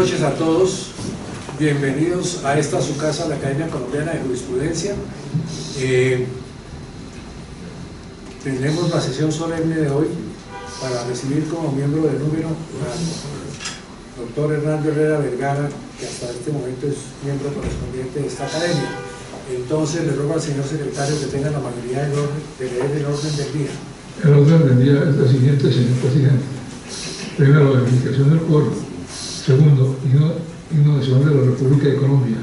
noches a todos, bienvenidos a esta su casa, la Academia Colombiana de Jurisprudencia. Tenemos la sesión solemne de hoy para recibir como miembro del número al doctor Hernando Herrera Vergara, que hasta este momento es miembro correspondiente de esta academia. Entonces le ruego al señor secretario que tenga la mayoría de leer el orden del día. El orden del día es la siguiente, señor presidente. Primero, verificación del quórum. Segundo, himno nacional de la República de Colombia.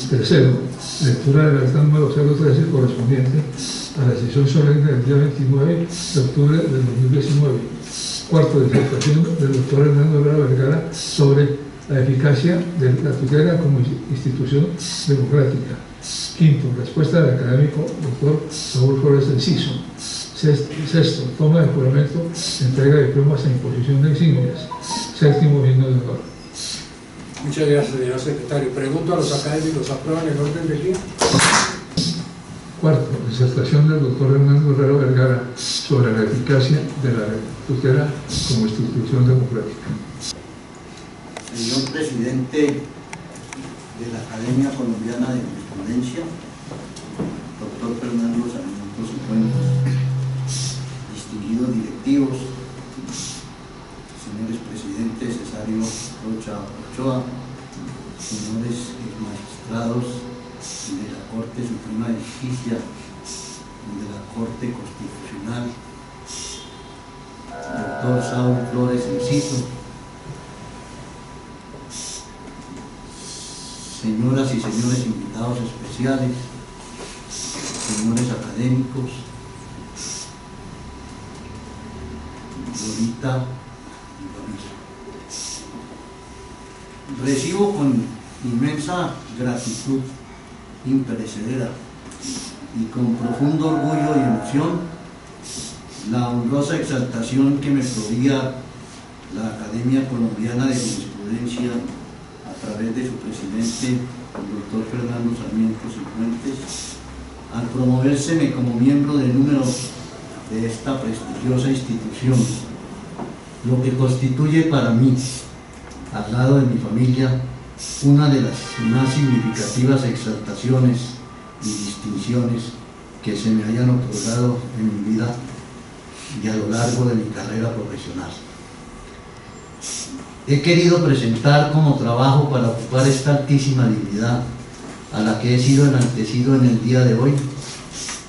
Tercero, lectura del acta número 013 correspondiente a la sesión solemne del día 29 de octubre del 2019. Cuarto, disertación del doctor Hernando Herrera Vergara sobre la eficacia de la tutela como institución democrática. Quinto, respuesta del académico doctor Saúl Flores Enciso. Sexto, toma de juramento, entrega de diplomas e imposición de insignias. Séptimo, himno de honor. Muchas gracias, señor secretario. Pregunto a los académicos, ¿aprueban el orden del día? Cuarto, disertación del doctor Hernando Herrera Vergara sobre la eficacia de la tutela como institución democrática. Señor presidente de la Academia Colombiana de Jurisprudencia, doctor Fernando Sarmiento Cifuentes, distinguidos directivos, señores presidentes Cesario Rocha Ochoa, señores magistrados de la Corte Suprema de Justicia y de la Corte Constitucional, doctor Saúl Flores Enciso, señoras y señores invitados especiales, señores académicos, Lolita y Lorenzo. Recibo con inmensa gratitud imperecedera y con profundo orgullo y emoción la honrosa exaltación que me proveía la Academia Colombiana de Jurisprudencia a través de su presidente, el doctor Fernando Sarmiento Cifuentes, al promovérseme como miembro del número de esta prestigiosa institución, lo que constituye para mí, al lado de mi familia, una de las más significativas exaltaciones y distinciones que se me hayan otorgado en mi vida y a lo largo de mi carrera profesional. He querido presentar como trabajo para ocupar esta altísima dignidad a la que he sido enaltecido en el día de hoy,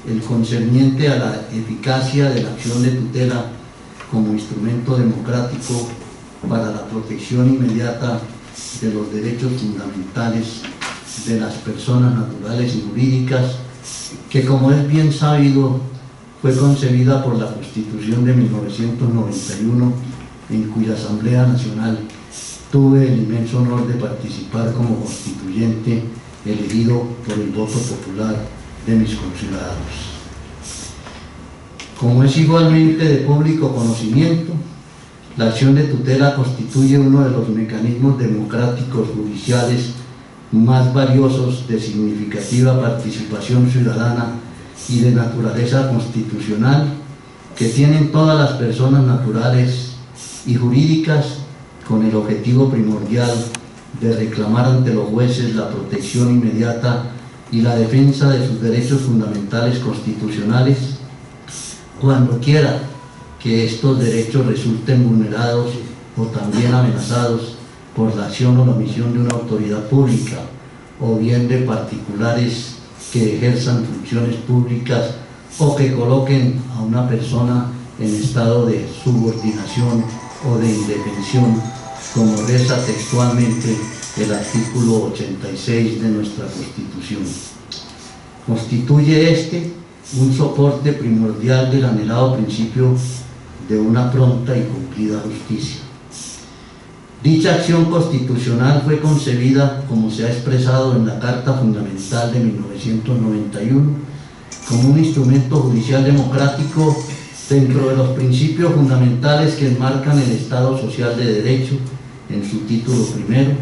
el concerniente a la eficacia de la acción de tutela como instrumento democrático para la protección inmediata de los derechos fundamentales de las personas naturales y jurídicas, que, como es bien sabido, fue concebida por la Constitución de 1991, en cuya Asamblea Nacional tuve el inmenso honor de participar como constituyente elegido por el voto popular de mis conciudadanos. Como es igualmente de público conocimiento, la acción de tutela constituye uno de los mecanismos democráticos judiciales más valiosos de significativa participación ciudadana y de naturaleza constitucional que tienen todas las personas naturales y jurídicas, con el objetivo primordial de reclamar ante los jueces la protección inmediata y la defensa de sus derechos fundamentales constitucionales, cuando quiera que estos derechos resulten vulnerados o también amenazados por la acción o la omisión de una autoridad pública, o bien de particulares que ejerzan funciones públicas o que coloquen a una persona en estado de subordinación o de indefensión, como reza textualmente el artículo 86 de nuestra Constitución. Constituye un soporte primordial del anhelado principio de una pronta y cumplida justicia. Dicha acción constitucional fue concebida, como se ha expresado en la Carta Fundamental de 1991, como un instrumento judicial democrático dentro de los principios fundamentales que enmarcan el Estado Social de Derecho en su título primero,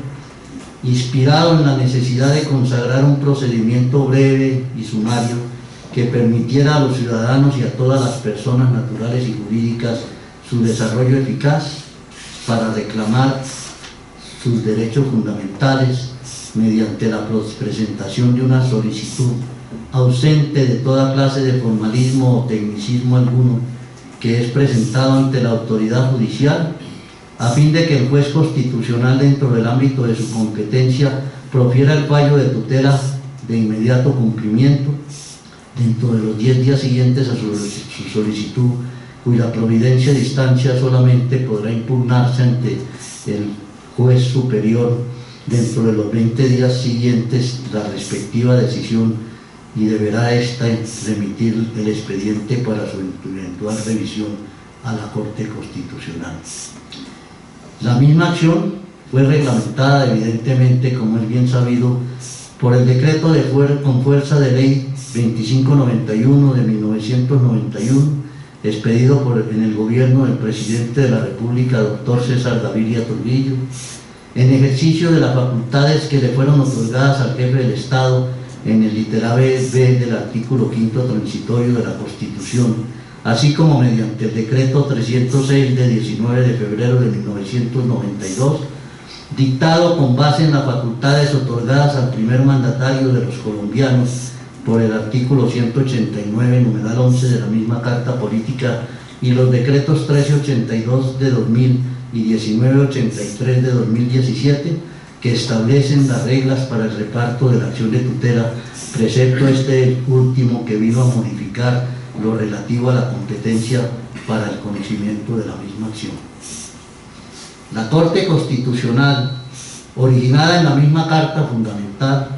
inspirado en la necesidad de consagrar un procedimiento breve y sumario que permitiera a los ciudadanos y a todas las personas naturales y jurídicas su desarrollo eficaz para reclamar sus derechos fundamentales mediante la presentación de una solicitud ausente de toda clase de formalismo o tecnicismo alguno, que es presentado ante la autoridad judicial, a fin de que el juez constitucional, dentro del ámbito de su competencia, profiera el fallo de tutela de inmediato cumplimiento dentro de los 10 días siguientes a su solicitud, cuya providencia de instancia solamente podrá impugnarse ante el juez superior dentro de los 20 días siguientes la respectiva decisión, y deberá ésta remitir el expediente para su eventual revisión a la Corte Constitucional. La misma acción fue reglamentada evidentemente, como es bien sabido, por el decreto con fuerza de ley 2591 de 1991, expedido en el gobierno del presidente de la República, doctor César Gaviria Trujillo, en ejercicio de las facultades que le fueron otorgadas al jefe del Estado en el literal B del artículo 5º transitorio de la Constitución, así como mediante el decreto 306 de 19 de febrero de 1992, dictado con base en las facultades otorgadas al primer mandatario de los colombianos por el artículo 189, numeral 11 de la misma Carta Política, y los decretos 1382 de 2000 y 1983 de 2017, que establecen las reglas para el reparto de la acción de tutela, precepto este último que vino a modificar lo relativo a la competencia para el conocimiento de la misma acción. La Corte Constitucional, originada en la misma Carta Fundamental,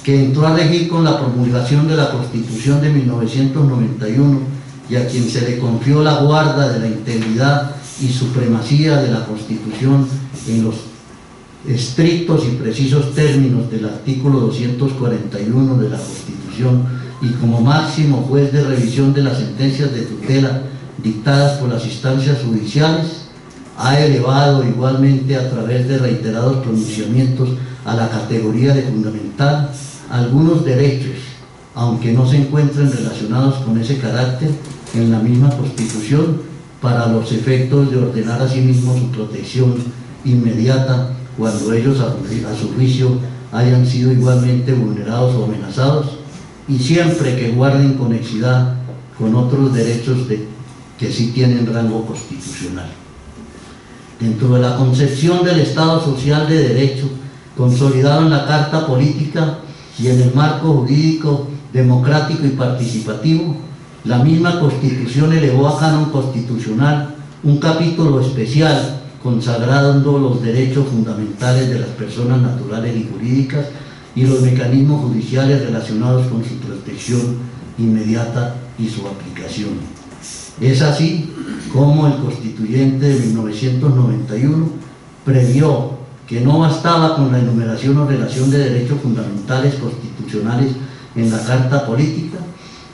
que entró a regir con la promulgación de la Constitución de 1991 y a quien se le confió la guarda de la integridad y supremacía de la Constitución en los estrictos y precisos términos del artículo 241 de la Constitución, y como máximo juez de revisión de las sentencias de tutela dictadas por las instancias judiciales, ha elevado igualmente a través de reiterados pronunciamientos a la categoría de fundamental algunos derechos, aunque no se encuentren relacionados con ese carácter en la misma Constitución, para los efectos de ordenar asimismo su protección inmediata cuando ellos a su juicio hayan sido igualmente vulnerados o amenazados, y siempre que guarden conexidad con otros derechos que sí tienen rango constitucional. Dentro de la concepción del Estado Social de Derecho, consolidado en la Carta Política y en el marco jurídico democrático y participativo, la misma Constitución elevó a canon constitucional un capítulo especial consagrando los derechos fundamentales de las personas naturales y jurídicas y los mecanismos judiciales relacionados con su protección inmediata y su aplicación. Es así como el constituyente de 1991 previó que no bastaba con la enumeración o relación de derechos fundamentales constitucionales en la Carta Política,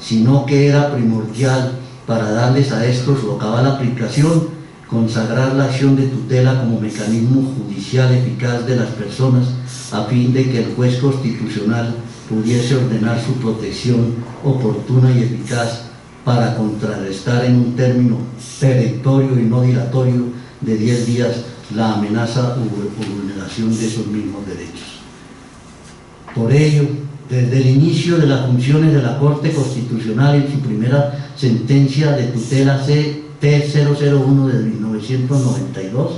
sino que era primordial, para darles a estos su cabal aplicación, consagrar la acción de tutela como mecanismo judicial eficaz de las personas, a fin de que el juez constitucional pudiese ordenar su protección oportuna y eficaz para contrarrestar en un término perentorio y no dilatorio de 10 días la amenaza o vulneración de esos mismos derechos. Por ello, desde el inicio de las funciones de la Corte Constitucional en su primera sentencia de tutela T001 de 1992,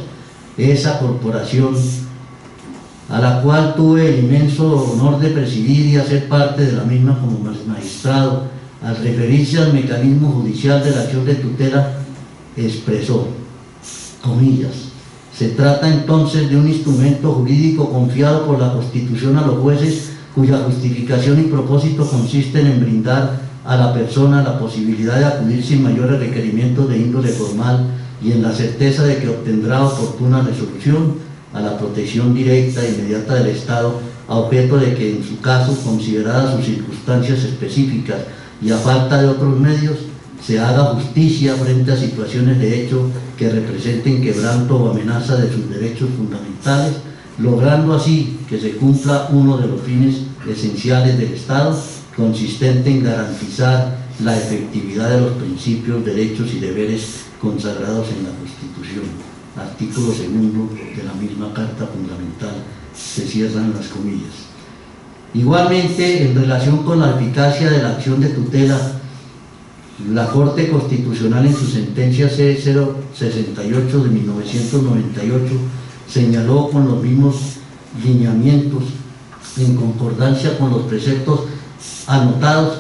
esa corporación, a la cual tuve el inmenso honor de presidir y hacer parte de la misma como magistrado, al referirse al mecanismo judicial de la acción de tutela, expresó, comillas, se trata entonces de un instrumento jurídico confiado por la Constitución a los jueces, cuya justificación y propósito consisten en brindar a la persona la posibilidad de acudir sin mayores requerimientos de índole formal y en la certeza de que obtendrá oportuna resolución a la protección directa e inmediata del Estado, a objeto de que en su caso, consideradas sus circunstancias específicas y a falta de otros medios, se haga justicia frente a situaciones de hecho que representen quebranto o amenaza de sus derechos fundamentales, logrando así que se cumpla uno de los fines esenciales del Estado, consistente en garantizar la efectividad de los principios, derechos y deberes consagrados en la Constitución. artículo 2 de la misma Carta Fundamental, se cierran las comillas. Igualmente, en relación con la eficacia de la acción de tutela, la Corte Constitucional en su sentencia C068 de 1998 señaló con los mismos lineamientos, en concordancia con los preceptos anotados,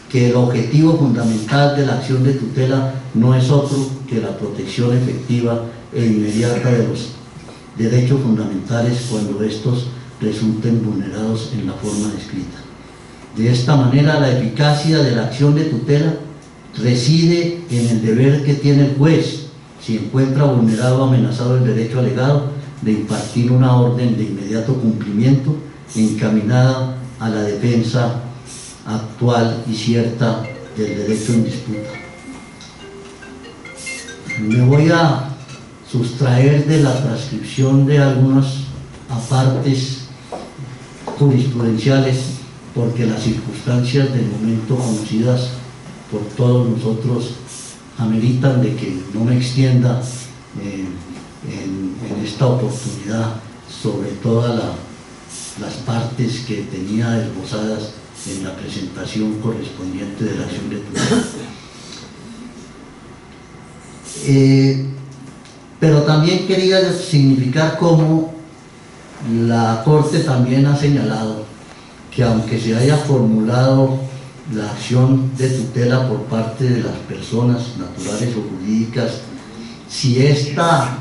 que el objetivo fundamental de la acción de tutela no es otro que la protección efectiva e inmediata de los derechos fundamentales cuando estos resulten vulnerados en la forma descrita. De esta manera, la eficacia de la acción de tutela reside en el deber que tiene el juez, si encuentra vulnerado o amenazado el derecho alegado, de impartir una orden de inmediato cumplimiento encaminada a la defensa actual y cierta del derecho en disputa. Me voy a sustraer de la transcripción de algunas apartes jurisprudenciales porque las circunstancias del momento conocidas por todos nosotros ameritan de que no me extienda en esta oportunidad sobre todas las partes que tenía esbozadas en la presentación correspondiente de la acción de tutela. Pero también quería significar cómo la Corte también ha señalado que aunque se haya formulado la acción de tutela por parte de las personas naturales o jurídicas, si esta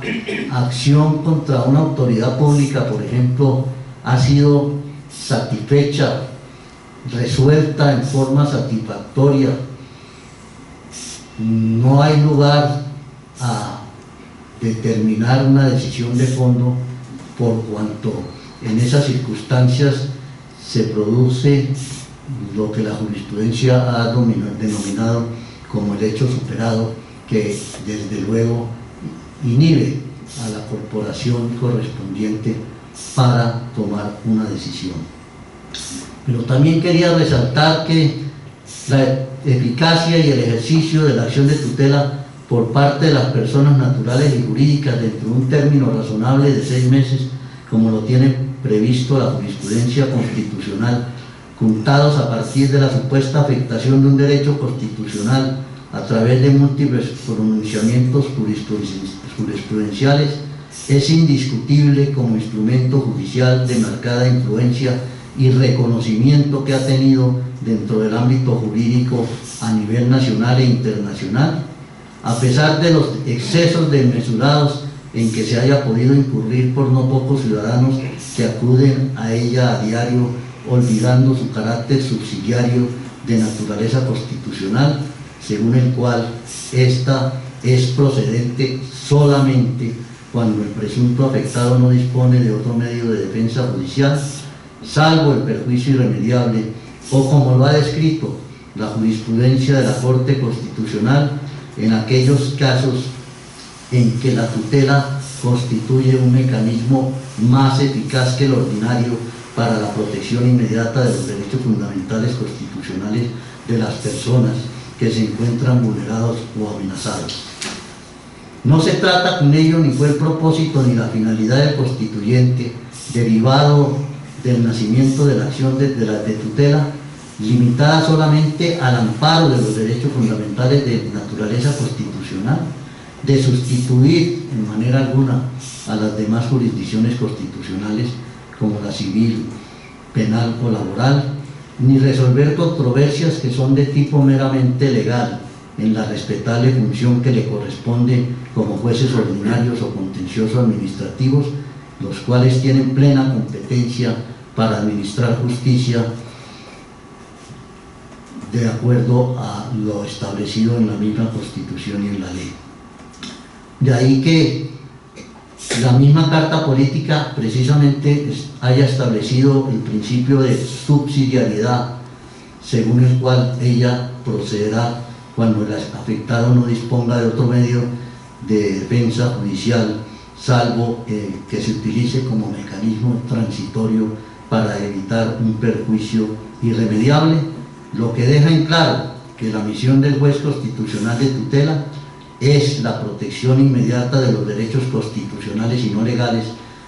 acción contra una autoridad pública, por ejemplo, ha sido satisfecha, resuelta en forma satisfactoria, no hay lugar a determinar una decisión de fondo, por cuanto en esas circunstancias se produce lo que la jurisprudencia ha denominado como el hecho superado, que desde luego inhibe a la corporación correspondiente para tomar una decisión. Pero también quería resaltar que la eficacia y el ejercicio de la acción de tutela por parte de las personas naturales y jurídicas dentro de un término razonable de 6 meses, como lo tiene previsto la jurisprudencia constitucional, contados a partir de la supuesta afectación de un derecho constitucional a través de múltiples pronunciamientos jurisprudenciales, es indiscutible como instrumento judicial de marcada influencia y reconocimiento que ha tenido dentro del ámbito jurídico a nivel nacional e internacional, a pesar de los excesos desmesurados en que se haya podido incurrir por no pocos ciudadanos que acuden a ella a diario, olvidando su carácter subsidiario de naturaleza constitucional, según el cual ésta es procedente solamente cuando el presunto afectado no dispone de otro medio de defensa judicial, salvo el perjuicio irremediable, o como lo ha descrito la jurisprudencia de la Corte Constitucional, en aquellos casos en que la tutela constituye un mecanismo más eficaz que el ordinario para la protección inmediata de los derechos fundamentales constitucionales de las personas que se encuentran vulnerados o amenazados. No se trata con ello, ni fue el propósito ni la finalidad del constituyente, derivado del nacimiento de la acción de tutela, limitada solamente al amparo de los derechos fundamentales de naturaleza constitucional, de sustituir en manera alguna a las demás jurisdicciones constitucionales como la civil, penal o laboral, ni resolver controversias que son de tipo meramente legal en la respetable función que le corresponde como jueces ordinarios o contenciosos administrativos, los cuales tienen plena competencia para administrar justicia de acuerdo a lo establecido en la misma Constitución y en la ley. De ahí que la misma Carta Política precisamente haya establecido el principio de subsidiariedad, según el cual ella procederá cuando el afectado no disponga de otro medio de defensa judicial, salvo que se utilice como mecanismo transitorio para evitar un perjuicio irremediable, lo que deja en claro que la misión del juez constitucional de tutela es la protección inmediata de los derechos constitucionales y no legales,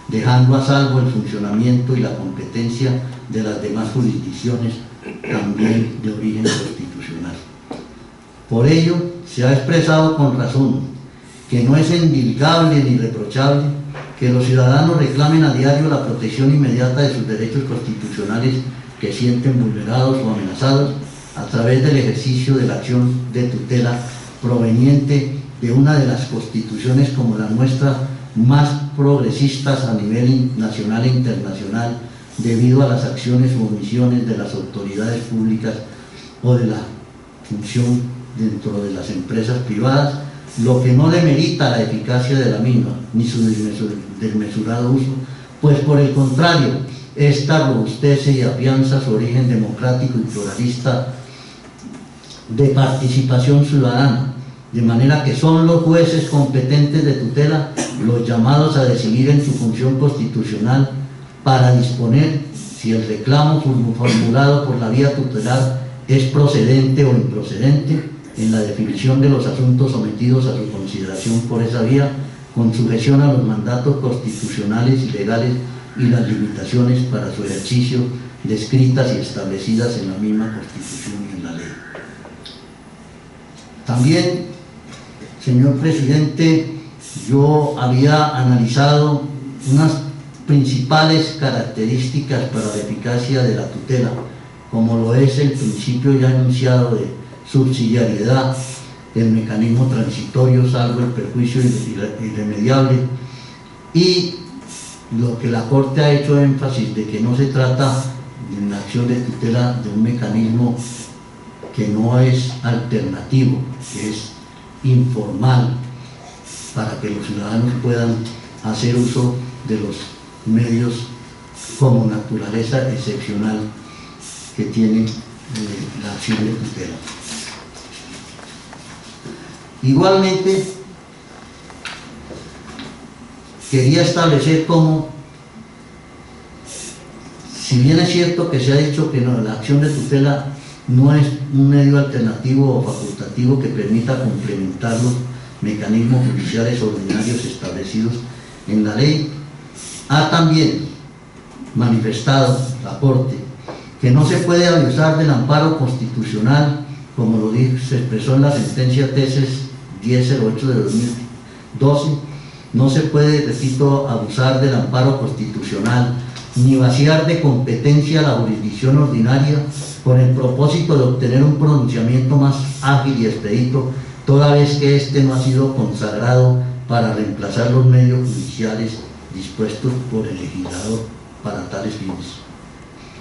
dejando a salvo el funcionamiento y la competencia de las demás jurisdicciones, también de origen constitucional. Por ello, se ha expresado con razón que no es endilgable ni reprochable que los ciudadanos reclamen a diario la protección inmediata de sus derechos constitucionales que sienten vulnerados o amenazados a través del ejercicio de la acción de tutela proveniente de una de las constituciones como la nuestra más progresistas a nivel nacional e internacional, debido a las acciones o omisiones de las autoridades públicas o de la función dentro de las empresas privadas, lo que no demerita la eficacia de la misma ni su desmesurado uso, pues por el contrario, esta robustece y afianza su origen democrático y pluralista de participación ciudadana, de manera que son los jueces competentes de tutela los llamados a decidir en su función constitucional para disponer si el reclamo formulado por la vía tutelar es procedente o improcedente en la definición de los asuntos sometidos a su consideración por esa vía, con sujeción a los mandatos constitucionales y legales y las limitaciones para su ejercicio descritas y establecidas en la misma Constitución y en la ley. También, señor presidente, yo había analizado unas principales características para la eficacia de la tutela, como lo es el principio ya enunciado de subsidiariedad, el mecanismo transitorio salvo el perjuicio irremediable, y lo que la Corte ha hecho énfasis de que no se trata en la acción de tutela de un mecanismo que no es alternativo, que es informal, para que los ciudadanos puedan hacer uso de los medios como naturaleza excepcional que tiene la acción de tutela. Igualmente, quería establecer cómo, si bien es cierto que se ha dicho que no, la acción de tutela no es un medio alternativo o facultativo que permita complementar los mecanismos judiciales ordinarios establecidos en la ley, ha también manifestado la Corte que no se puede abusar del amparo constitucional, como lo dijo, se expresó en la sentencia Tesis 1008 de 2012, no se puede, repito, abusar del amparo constitucional ni vaciar de competencia la jurisdicción ordinaria con el propósito de obtener un pronunciamiento más ágil y expedito, toda vez que éste no ha sido consagrado para reemplazar los medios judiciales dispuestos por el legislador para tales fines.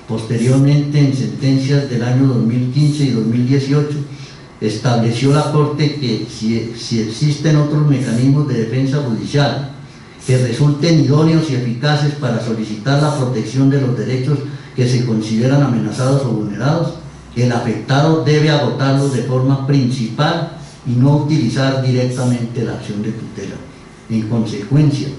Posteriormente, en sentencias del año 2015 y 2018, estableció la Corte que si existen otros mecanismos de defensa judicial que resulten idóneos y eficaces para solicitar la protección de los derechos que se consideran amenazados o vulnerados, el afectado debe agotarlos de forma principal y no utilizar directamente la acción de tutela. En consecuencia,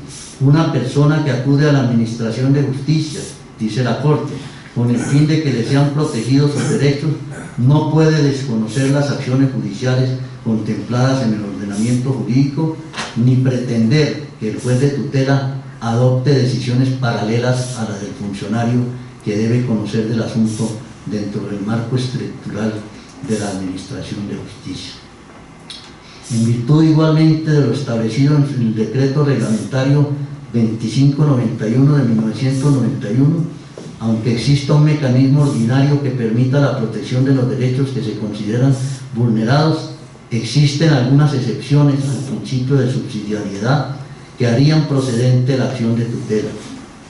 una persona que acude a la Administración de Justicia, dice la Corte, con el fin de que le sean protegidos sus derechos, no puede desconocer las acciones judiciales contempladas en el ordenamiento jurídico, ni pretender que el juez de tutela adopte decisiones paralelas a las del funcionario que debe conocer del asunto dentro del marco estructural de la Administración de Justicia. En virtud igualmente de lo establecido en el decreto reglamentario 2591 de 1991, aunque exista un mecanismo ordinario que permita la protección de los derechos que se consideran vulnerados, existen algunas excepciones al principio de subsidiariedad que harían procedente la acción de tutela.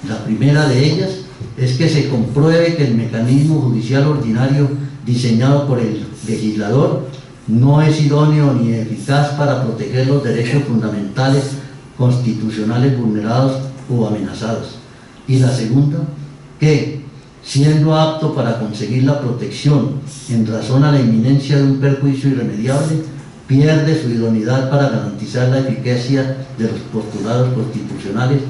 La primera de ellas es que se compruebe que el mecanismo judicial ordinario diseñado por el legislador no es idóneo ni eficaz para proteger los derechos fundamentales constitucionales vulnerados o amenazados. Y la segunda, que, siendo apto para conseguir la protección en razón a la inminencia de un perjuicio irremediable, pierde su idoneidad para garantizar la eficacia de los postulados constitucionales,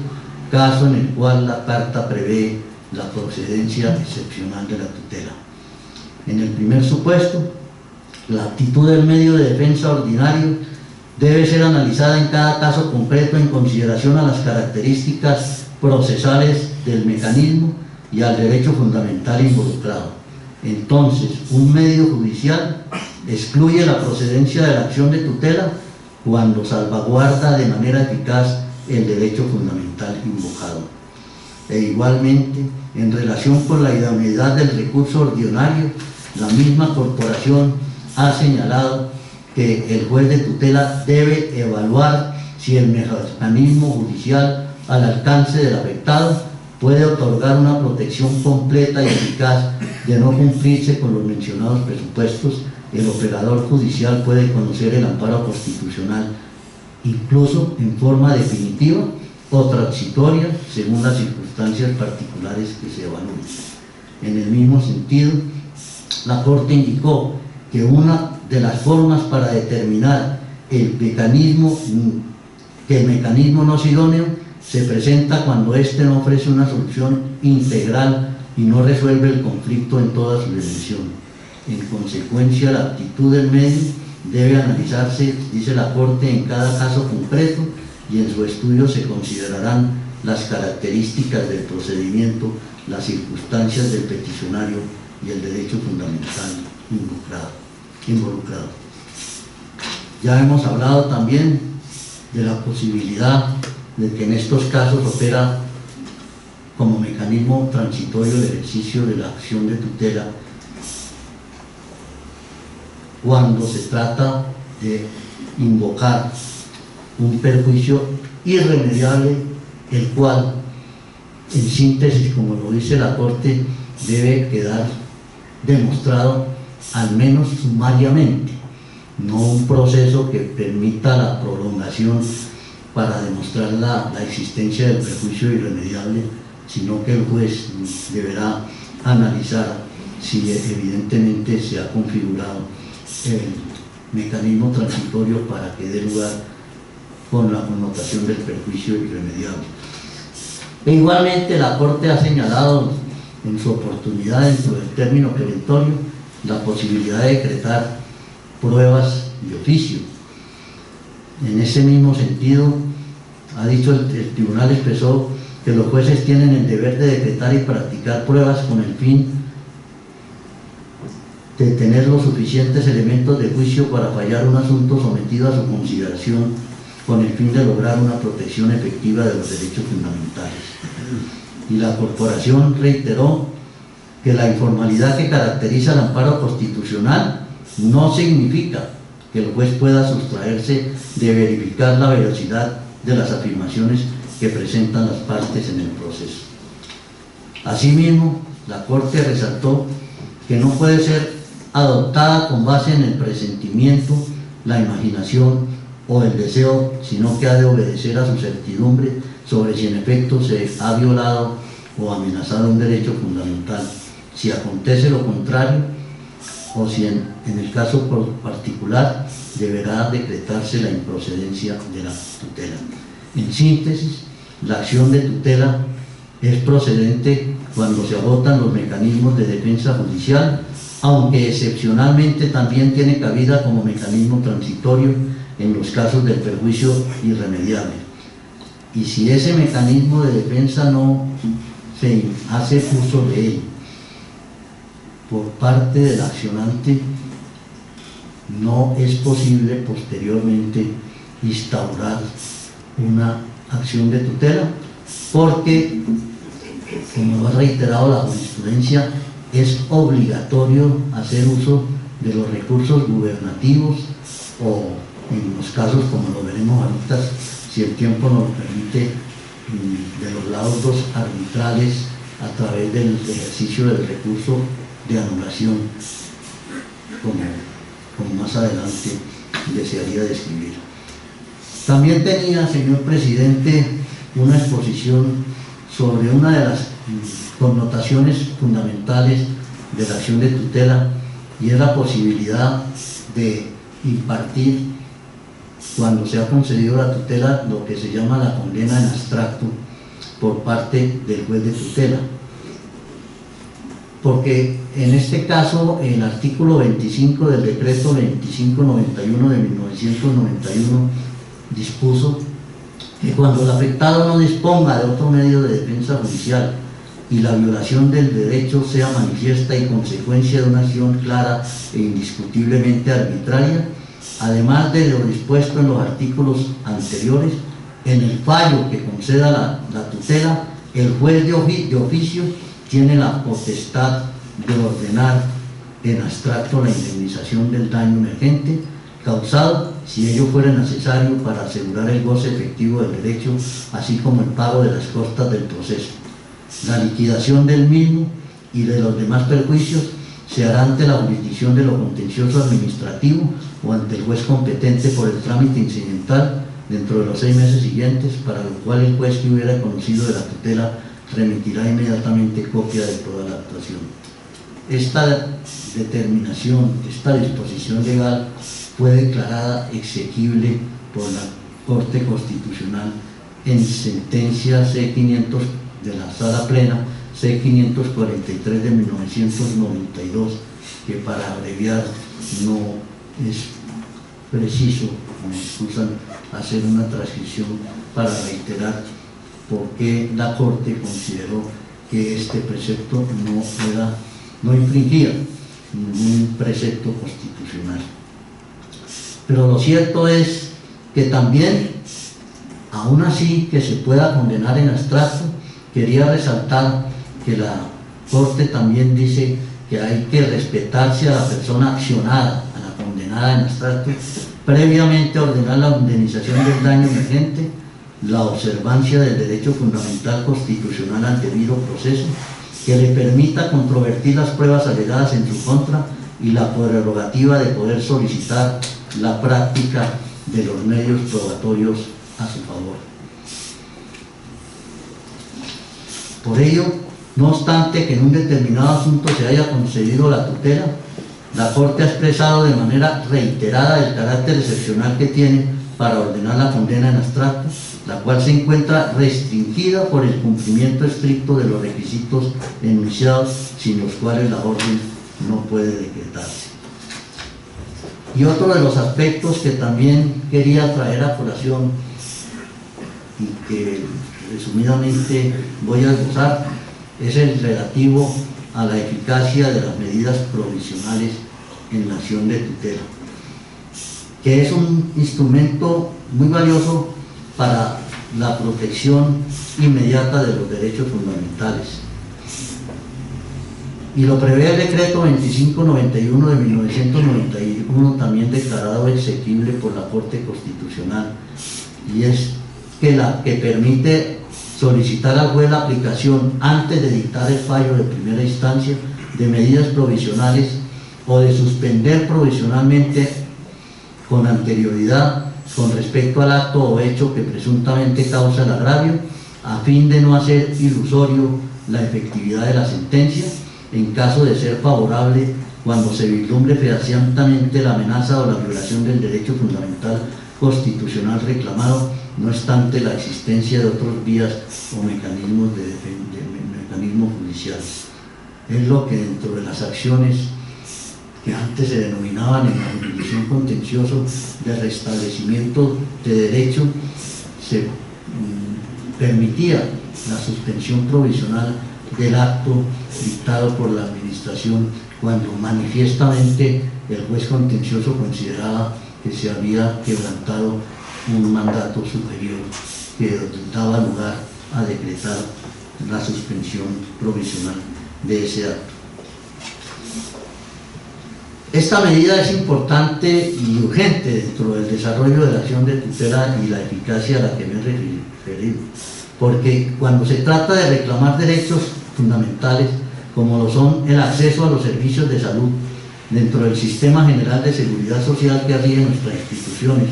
caso en el cual la Carta prevé la procedencia excepcional de la tutela. En el primer supuesto, la actitud del medio de defensa ordinario debe ser analizada en cada caso concreto en consideración a las características procesales del mecanismo y al derecho fundamental involucrado. Entonces, un medio judicial excluye la procedencia de la acción de tutela cuando salvaguarda de manera eficaz el derecho fundamental invocado. E igualmente, en relación con la idoneidad del recurso ordinario, la misma corporación ha señalado que el juez de tutela debe evaluar si el mecanismo judicial al alcance del afectado puede otorgar una protección completa y eficaz. De no cumplirse con los mencionados presupuestos, el operador judicial puede conocer el amparo constitucional, incluso en forma definitiva o transitoria, según las circunstancias particulares que se evalúen. En el mismo sentido, la Corte indicó que una de las formas para determinar que el mecanismo no es idóneo se presenta cuando éste no ofrece una solución integral y no resuelve el conflicto en toda su dimensión. En consecuencia, la actitud del medio debe analizarse, dice la Corte, en cada caso concreto, y en su estudio se considerarán las características del procedimiento, las circunstancias del peticionario y el derecho fundamental involucrado. Ya hemos hablado también de la posibilidad de que en estos casos opera como mecanismo transitorio el ejercicio de la acción de tutela cuando se trata de invocar un perjuicio irremediable, el cual, en síntesis, como lo dice la Corte, debe quedar demostrado al menos sumariamente, no un proceso que permita la prolongación para demostrar la existencia del perjuicio irremediable, sino que el juez deberá analizar si evidentemente se ha configurado el mecanismo transitorio para que dé lugar con la connotación del perjuicio irremediable. E igualmente la Corte ha señalado en su oportunidad dentro del término perentorio la posibilidad de decretar pruebas de oficio. En ese mismo sentido, ha dicho el tribunal expresó que los jueces tienen el deber de decretar y practicar pruebas con el fin de tener los suficientes elementos de juicio para fallar un asunto sometido a su consideración con el fin de lograr una protección efectiva de los derechos fundamentales. Y la Corporación reiteró que la informalidad que caracteriza el amparo constitucional no significa que el juez pueda sustraerse de verificar la veracidad de las afirmaciones que presentan las partes en el proceso. Asimismo, la Corte resaltó que no puede ser adoptada con base en el presentimiento, la imaginación o el deseo, sino que ha de obedecer a su certidumbre sobre si en efecto se ha violado o amenazado un derecho fundamental. Si acontece lo contrario, o si en el caso particular deberá decretarse la improcedencia de la tutela. En síntesis, la acción de tutela es procedente cuando se agotan los mecanismos de defensa judicial, aunque excepcionalmente también tiene cabida como mecanismo transitorio en los casos del perjuicio irremediable. Y si ese mecanismo de defensa no se hace uso de él por parte del accionante, no es posible posteriormente instaurar una acción de tutela, porque, como lo ha reiterado la jurisprudencia, es obligatorio hacer uso de los recursos gubernativos o, en los casos como lo veremos ahorita, si el tiempo nos lo permite, de los laudos arbitrales a través del ejercicio del recurso de anulación, como más adelante desearía describir. También tenía, señor presidente, una exposición sobre una de las connotaciones fundamentales de la acción de tutela, y es la posibilidad de impartir, cuando se ha concedido la tutela, lo que se llama la condena en abstracto por parte del juez de tutela. porque en este caso el artículo 25 del decreto 2591 de 1991 dispuso que cuando el afectado no disponga de otro medio de defensa judicial y la violación del derecho sea manifiesta y consecuencia de una acción clara e indiscutiblemente arbitraria, además de lo dispuesto en los artículos anteriores, en el fallo que conceda la tutela, el juez de oficio tiene la potestad de ordenar en abstracto la indemnización del daño emergente causado, si ello fuera necesario para asegurar el goce efectivo del derecho, así como el pago de las costas del proceso. La liquidación del mismo y de los demás perjuicios se hará ante la jurisdicción de lo contencioso administrativo o ante el juez competente por el trámite incidental dentro de los 6 meses siguientes, para lo cual el juez que hubiera conocido de la tutela remitirá inmediatamente copia de toda la actuación. Esta determinación, esta disposición legal fue declarada exequible por la Corte Constitucional en sentencia C500 de la Sala Plena C543 de 1992, que para abreviar no es preciso, me excusan, hacer una transcripción para reiterar por qué la Corte consideró que este precepto no infringía ningún precepto constitucional. Pero lo cierto es que también, aún así que se pueda condenar en abstracto, quería resaltar que la Corte también dice que hay que respetarse a la persona accionada, a la condenada en abstracto, previamente ordenar la indemnización del daño emergente, la observancia del derecho fundamental constitucional al debido proceso, que le permita controvertir las pruebas alegadas en su contra y la prerrogativa de poder solicitar la práctica de los medios probatorios a su favor. Por ello, no obstante que en un determinado asunto se haya concedido la tutela, la Corte ha expresado de manera reiterada el carácter excepcional que tiene para ordenar la condena en abstracto, la cual se encuentra restringida por el cumplimiento estricto de los requisitos enunciados, sin los cuales la orden no puede decretarse. Y otro de los aspectos que también quería traer a colación y que resumidamente voy a esbozar es el relativo a la eficacia de las medidas provisionales en la acción de tutela, que es un instrumento muy valioso para la protección inmediata de los derechos fundamentales. Y lo prevé el decreto 2591 de 1991, también declarado exequible por la Corte Constitucional, y es que permite solicitar al juez la aplicación, antes de dictar el fallo de primera instancia, de medidas provisionales o de suspender provisionalmente con anterioridad con respecto al acto o hecho que presuntamente causa el agravio, a fin de no hacer ilusorio la efectividad de la sentencia, en caso de ser favorable cuando se vislumbre fehacientemente la amenaza o la violación del derecho fundamental constitucional reclamado, no obstante la existencia de otras vías o mecanismos mecanismos judiciales. Es lo que dentro de las acciones que antes se denominaban en la jurisdicción contencioso de restablecimiento de derecho, se permitía la suspensión provisional del acto dictado por la administración cuando manifiestamente el juez contencioso consideraba que se había quebrantado un mandato superior que daba lugar a decretar la suspensión provisional de ese acto. Esta medida es importante y urgente dentro del desarrollo de la acción de tutela y la eficacia a la que me he referido, porque cuando se trata de reclamar derechos fundamentales, como lo son el acceso a los servicios de salud dentro del sistema general de seguridad social que rige nuestras instituciones,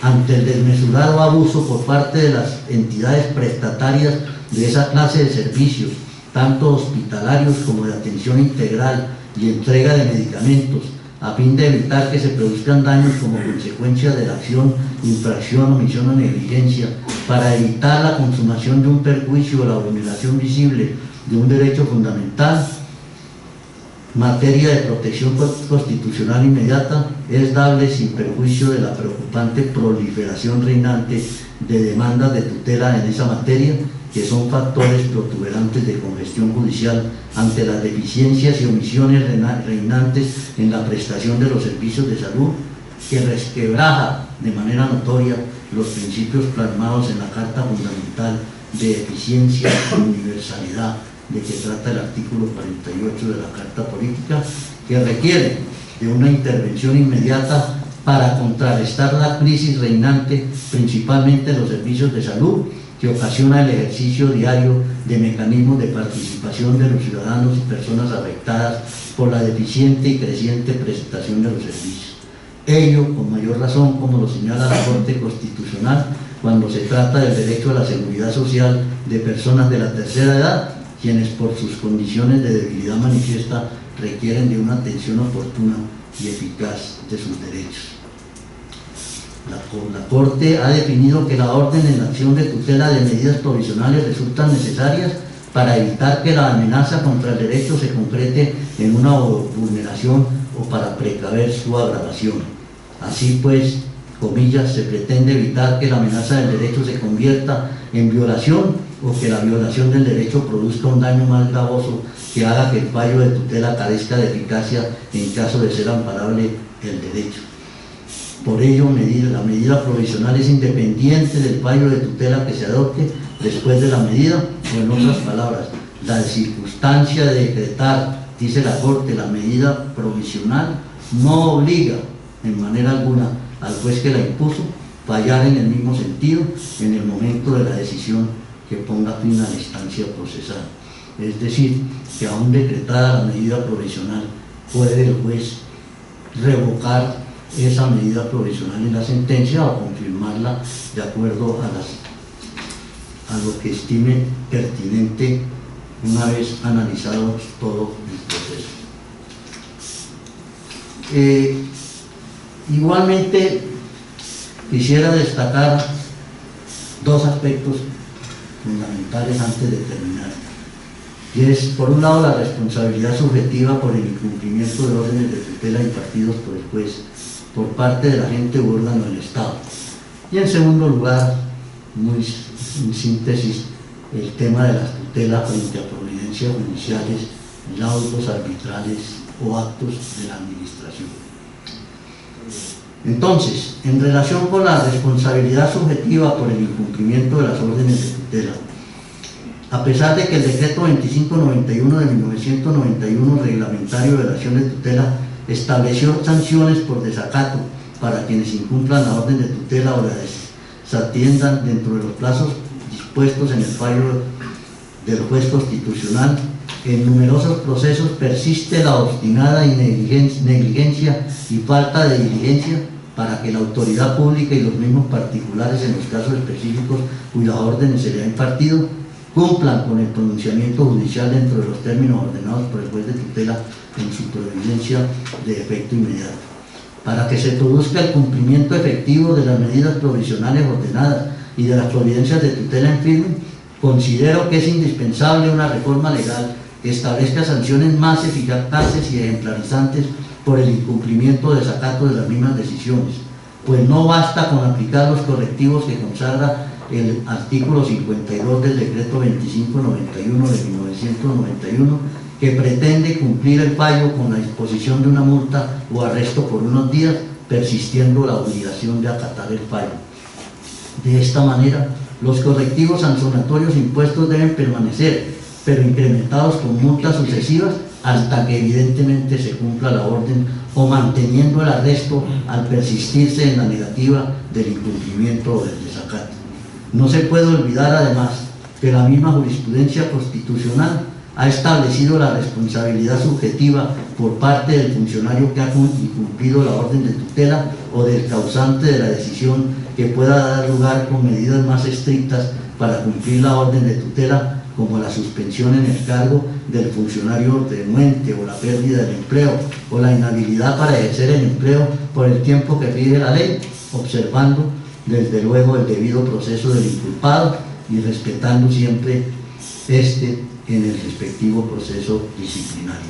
ante el desmesurado abuso por parte de las entidades prestatarias de esa clase de servicios, tanto hospitalarios como de atención integral y entrega de medicamentos, a fin de evitar que se produzcan daños como consecuencia de la acción, infracción, omisión o negligencia, para evitar la consumación de un perjuicio o la vulneración visible de un derecho fundamental, materia de protección constitucional inmediata es dable sin perjuicio de la preocupante proliferación reinante de demandas de tutela en esa materia, que son factores protuberantes de congestión judicial ante las deficiencias y omisiones reinantes en la prestación de los servicios de salud, que resquebraja de manera notoria los principios plasmados en la Carta Fundamental de Eficiencia y Universalidad, de que trata el artículo 48 de la Carta Política, que requiere de una intervención inmediata para contrarrestar la crisis reinante, principalmente en los servicios de salud, que ocasiona el ejercicio diario de mecanismos de participación de los ciudadanos y personas afectadas por la deficiente y creciente prestación de los servicios. Ello, con mayor razón, como lo señala la Corte Constitucional, cuando se trata del derecho a la seguridad social de personas de la tercera edad, quienes por sus condiciones de debilidad manifiesta requieren de una atención oportuna y eficaz de sus derechos. La Corte ha definido que la orden en acción de tutela de medidas provisionales resultan necesarias para evitar que la amenaza contra el derecho se concrete en una vulneración o para precaver su agravación. Así pues, comillas, se pretende evitar que la amenaza del derecho se convierta en violación o que la violación del derecho produzca un daño más gravoso que haga que el fallo de tutela carezca de eficacia en caso de ser amparable el derecho. Por ello, la medida provisional es independiente del fallo de tutela que se adopte después de la medida, o en otras palabras, la circunstancia de decretar, dice la Corte, la medida provisional no obliga en manera alguna al juez que la impuso fallar en el mismo sentido en el momento de la decisión que ponga fin a la instancia procesal. Es decir, que aún decretada la medida provisional, puede el juez revocar esa medida provisional en la sentencia o confirmarla de acuerdo a lo que estime pertinente una vez analizado todo el proceso. Igualmente quisiera destacar dos aspectos fundamentales antes de terminar, y es, por un lado, la responsabilidad subjetiva por el incumplimiento de órdenes de tutela impartidos por el juez por parte del agente u órgano del Estado, y en segundo lugar, muy en síntesis, el tema de las tutelas frente a providencias judiciales, laudos arbitrales o actos de la administración. Entonces, en relación con la responsabilidad subjetiva por el incumplimiento de las órdenes de tutela, a pesar de que el decreto 2591 de 1991 reglamentario de la acción de tutela estableció sanciones por desacato para quienes incumplan la orden de tutela o la desatiendan dentro de los plazos dispuestos en el fallo del juez constitucional, en numerosos procesos persiste la obstinada negligencia y falta de diligencia para que la autoridad pública y los mismos particulares, en los casos específicos cuyas órdenes se le ha impartido, cumplan con el pronunciamiento judicial dentro de los términos ordenados por el juez de tutela en su providencia de efecto inmediato. Para que se produzca el cumplimiento efectivo de las medidas provisionales ordenadas y de las providencias de tutela en firme, considero que es indispensable una reforma legal que establezca sanciones más eficaces y ejemplarizantes por el incumplimiento o desacato de las mismas decisiones, pues no basta con aplicar los correctivos que consagra el artículo 52 del decreto 2591 de 1991, que pretende cumplir el fallo con la disposición de una multa o arresto por unos días, persistiendo la obligación de acatar el fallo. De esta manera, los correctivos sancionatorios impuestos deben permanecer, pero incrementados con multas sucesivas hasta que evidentemente se cumpla la orden, o manteniendo el arresto al persistirse en la negativa del incumplimiento o del desacato. No se puede olvidar además que la misma jurisprudencia constitucional ha establecido la responsabilidad subjetiva por parte del funcionario que ha incumplido la orden de tutela o del causante de la decisión que pueda dar lugar con medidas más estrictas para cumplir la orden de tutela, como la suspensión en el cargo del funcionario renuente o la pérdida del empleo o la inhabilidad para ejercer el empleo por el tiempo que fije la ley, observando desde luego el debido proceso del inculpado y respetando siempre en el respectivo proceso disciplinario.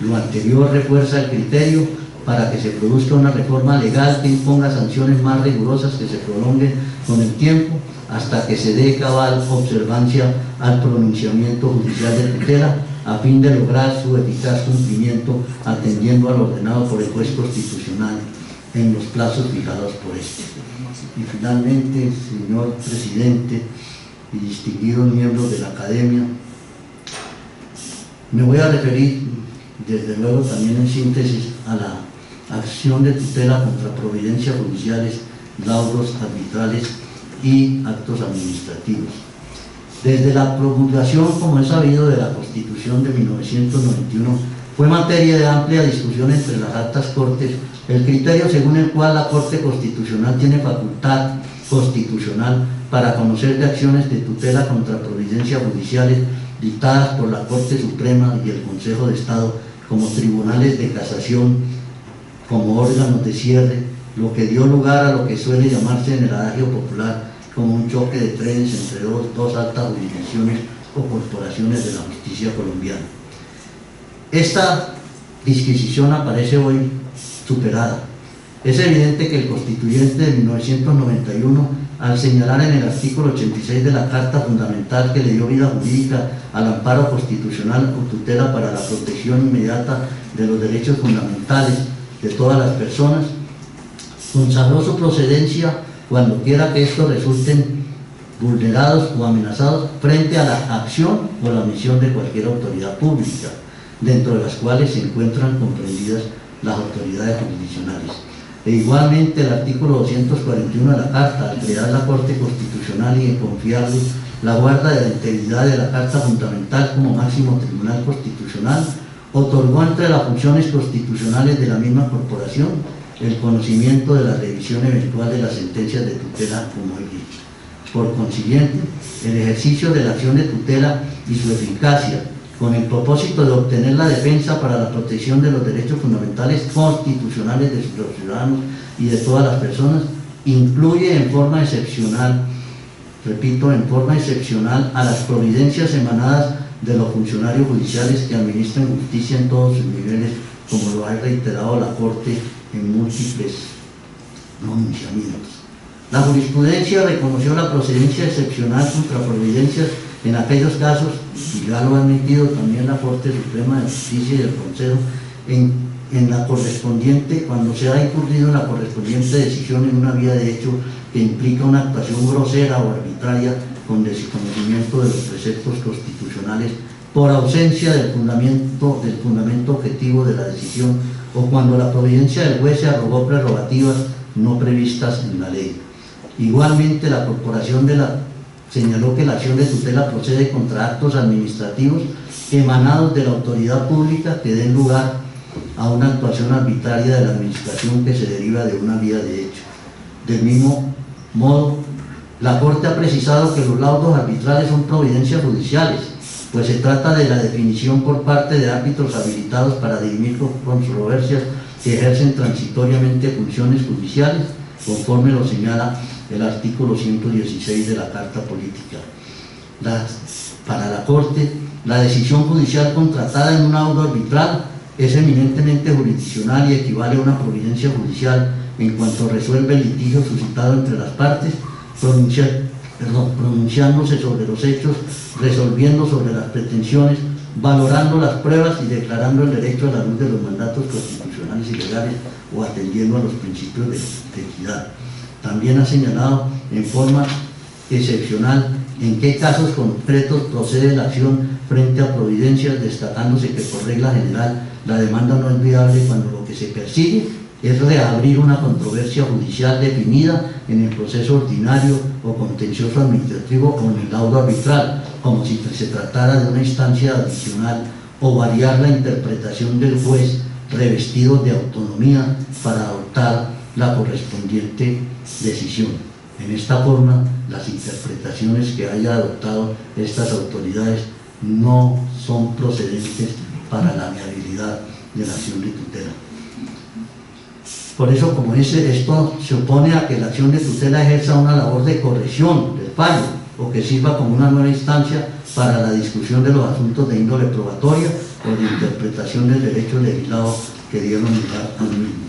Lo anterior refuerza el criterio para que se produzca una reforma legal que imponga sanciones más rigurosas que se prolonguen con el tiempo hasta que se dé cabal observancia al pronunciamiento judicial de tutela a fin de lograr su eficaz cumplimiento atendiendo al ordenado por el juez constitucional en los plazos fijados por este. Y finalmente, señor presidente y distinguidos miembros de la academia, me voy a referir desde luego también en síntesis a la acción de tutela contra providencias judiciales, laudos arbitrales y actos administrativos. Desde la promulgación, como es sabido, de la Constitución de 1991, fue materia de amplia discusión entre las altas cortes el criterio según el cual la Corte Constitucional tiene facultad constitucional para conocer de acciones de tutela contra providencias judiciales dictadas por la Corte Suprema y el Consejo de Estado como tribunales de casación, como órganos de cierre, lo que dio lugar a lo que suele llamarse en el adagio popular como un choque de trenes entre dos altas jurisdicciones o corporaciones de la justicia colombiana. Esta disquisición aparece hoy superada. Es evidente que el constituyente de 1991, al señalar en el artículo 86 de la Carta Fundamental que le dio vida jurídica al amparo constitucional o tutela para la protección inmediata de los derechos fundamentales de todas las personas, consagró su procedencia cuando quiera que estos resulten vulnerados o amenazados frente a la acción o la omisión de cualquier autoridad pública, dentro de las cuales se encuentran comprendidas las autoridades jurisdiccionales. E igualmente el artículo 241 de la Carta, al crear la Corte Constitucional y en confiarle la guarda de la integridad de la Carta Fundamental como máximo tribunal constitucional, otorgó entre las funciones constitucionales de la misma corporación el conocimiento de la revisión eventual de las sentencias de tutela como he dicho. Por consiguiente, el ejercicio de la acción de tutela y su eficacia, con el propósito de obtener la defensa para la protección de los derechos fundamentales constitucionales de los ciudadanos y de todas las personas, incluye en forma excepcional, repito, en forma excepcional a las providencias emanadas de los funcionarios judiciales que administran justicia en todos sus niveles, como lo ha reiterado la Corte en múltiples pronunciamientos. La jurisprudencia reconoció la procedencia excepcional contra providencias en aquellos casos, y ya lo ha admitido también la Corte Suprema de Justicia y el Consejo, en la correspondiente, cuando se ha incurrido en la correspondiente decisión en una vía de hecho que implica una actuación grosera o arbitraria con desconocimiento de los preceptos constitucionales por ausencia del fundamento objetivo de la decisión o cuando la providencia del juez se arrogó prerrogativas no previstas en la ley. Igualmente, la Corporación señaló que la acción de tutela procede contra actos administrativos emanados de la autoridad pública que den lugar a una actuación arbitraria de la administración que se deriva de una vía de hecho. Del mismo modo, la Corte ha precisado que los laudos arbitrales son providencias judiciales, pues se trata de la definición por parte de árbitros habilitados para dirimir controversias que ejercen transitoriamente funciones judiciales, conforme lo señala el artículo 116 de la Carta Política. Para la Corte, la decisión judicial contratada en un laudo arbitral es eminentemente jurisdiccional y equivale a una providencia judicial en cuanto resuelve el litigio suscitado entre las partes, pronunciándose sobre los hechos, resolviendo sobre las pretensiones, valorando las pruebas y declarando el derecho a la luz de los mandatos constitucionales y legales o atendiendo a los principios de equidad. También ha señalado en forma excepcional en qué casos concretos procede la acción frente a providencias, destacándose que por regla general la demanda no es viable cuando lo que se persigue es reabrir una controversia judicial definida en el proceso ordinario o contencioso administrativo o en el laudo arbitral, como si se tratara de una instancia adicional, o variar la interpretación del juez revestido de autonomía para adoptar la correspondiente decisión. En esta forma, las interpretaciones que haya adoptado estas autoridades no son procedentes para la viabilidad de la acción de tutela. Por eso, como dice, esto se opone a que la acción de tutela ejerza una labor de corrección del fallo o que sirva como una nueva instancia para la discusión de los asuntos de índole probatoria o de interpretación del derecho legislado que dieron lugar al mismo.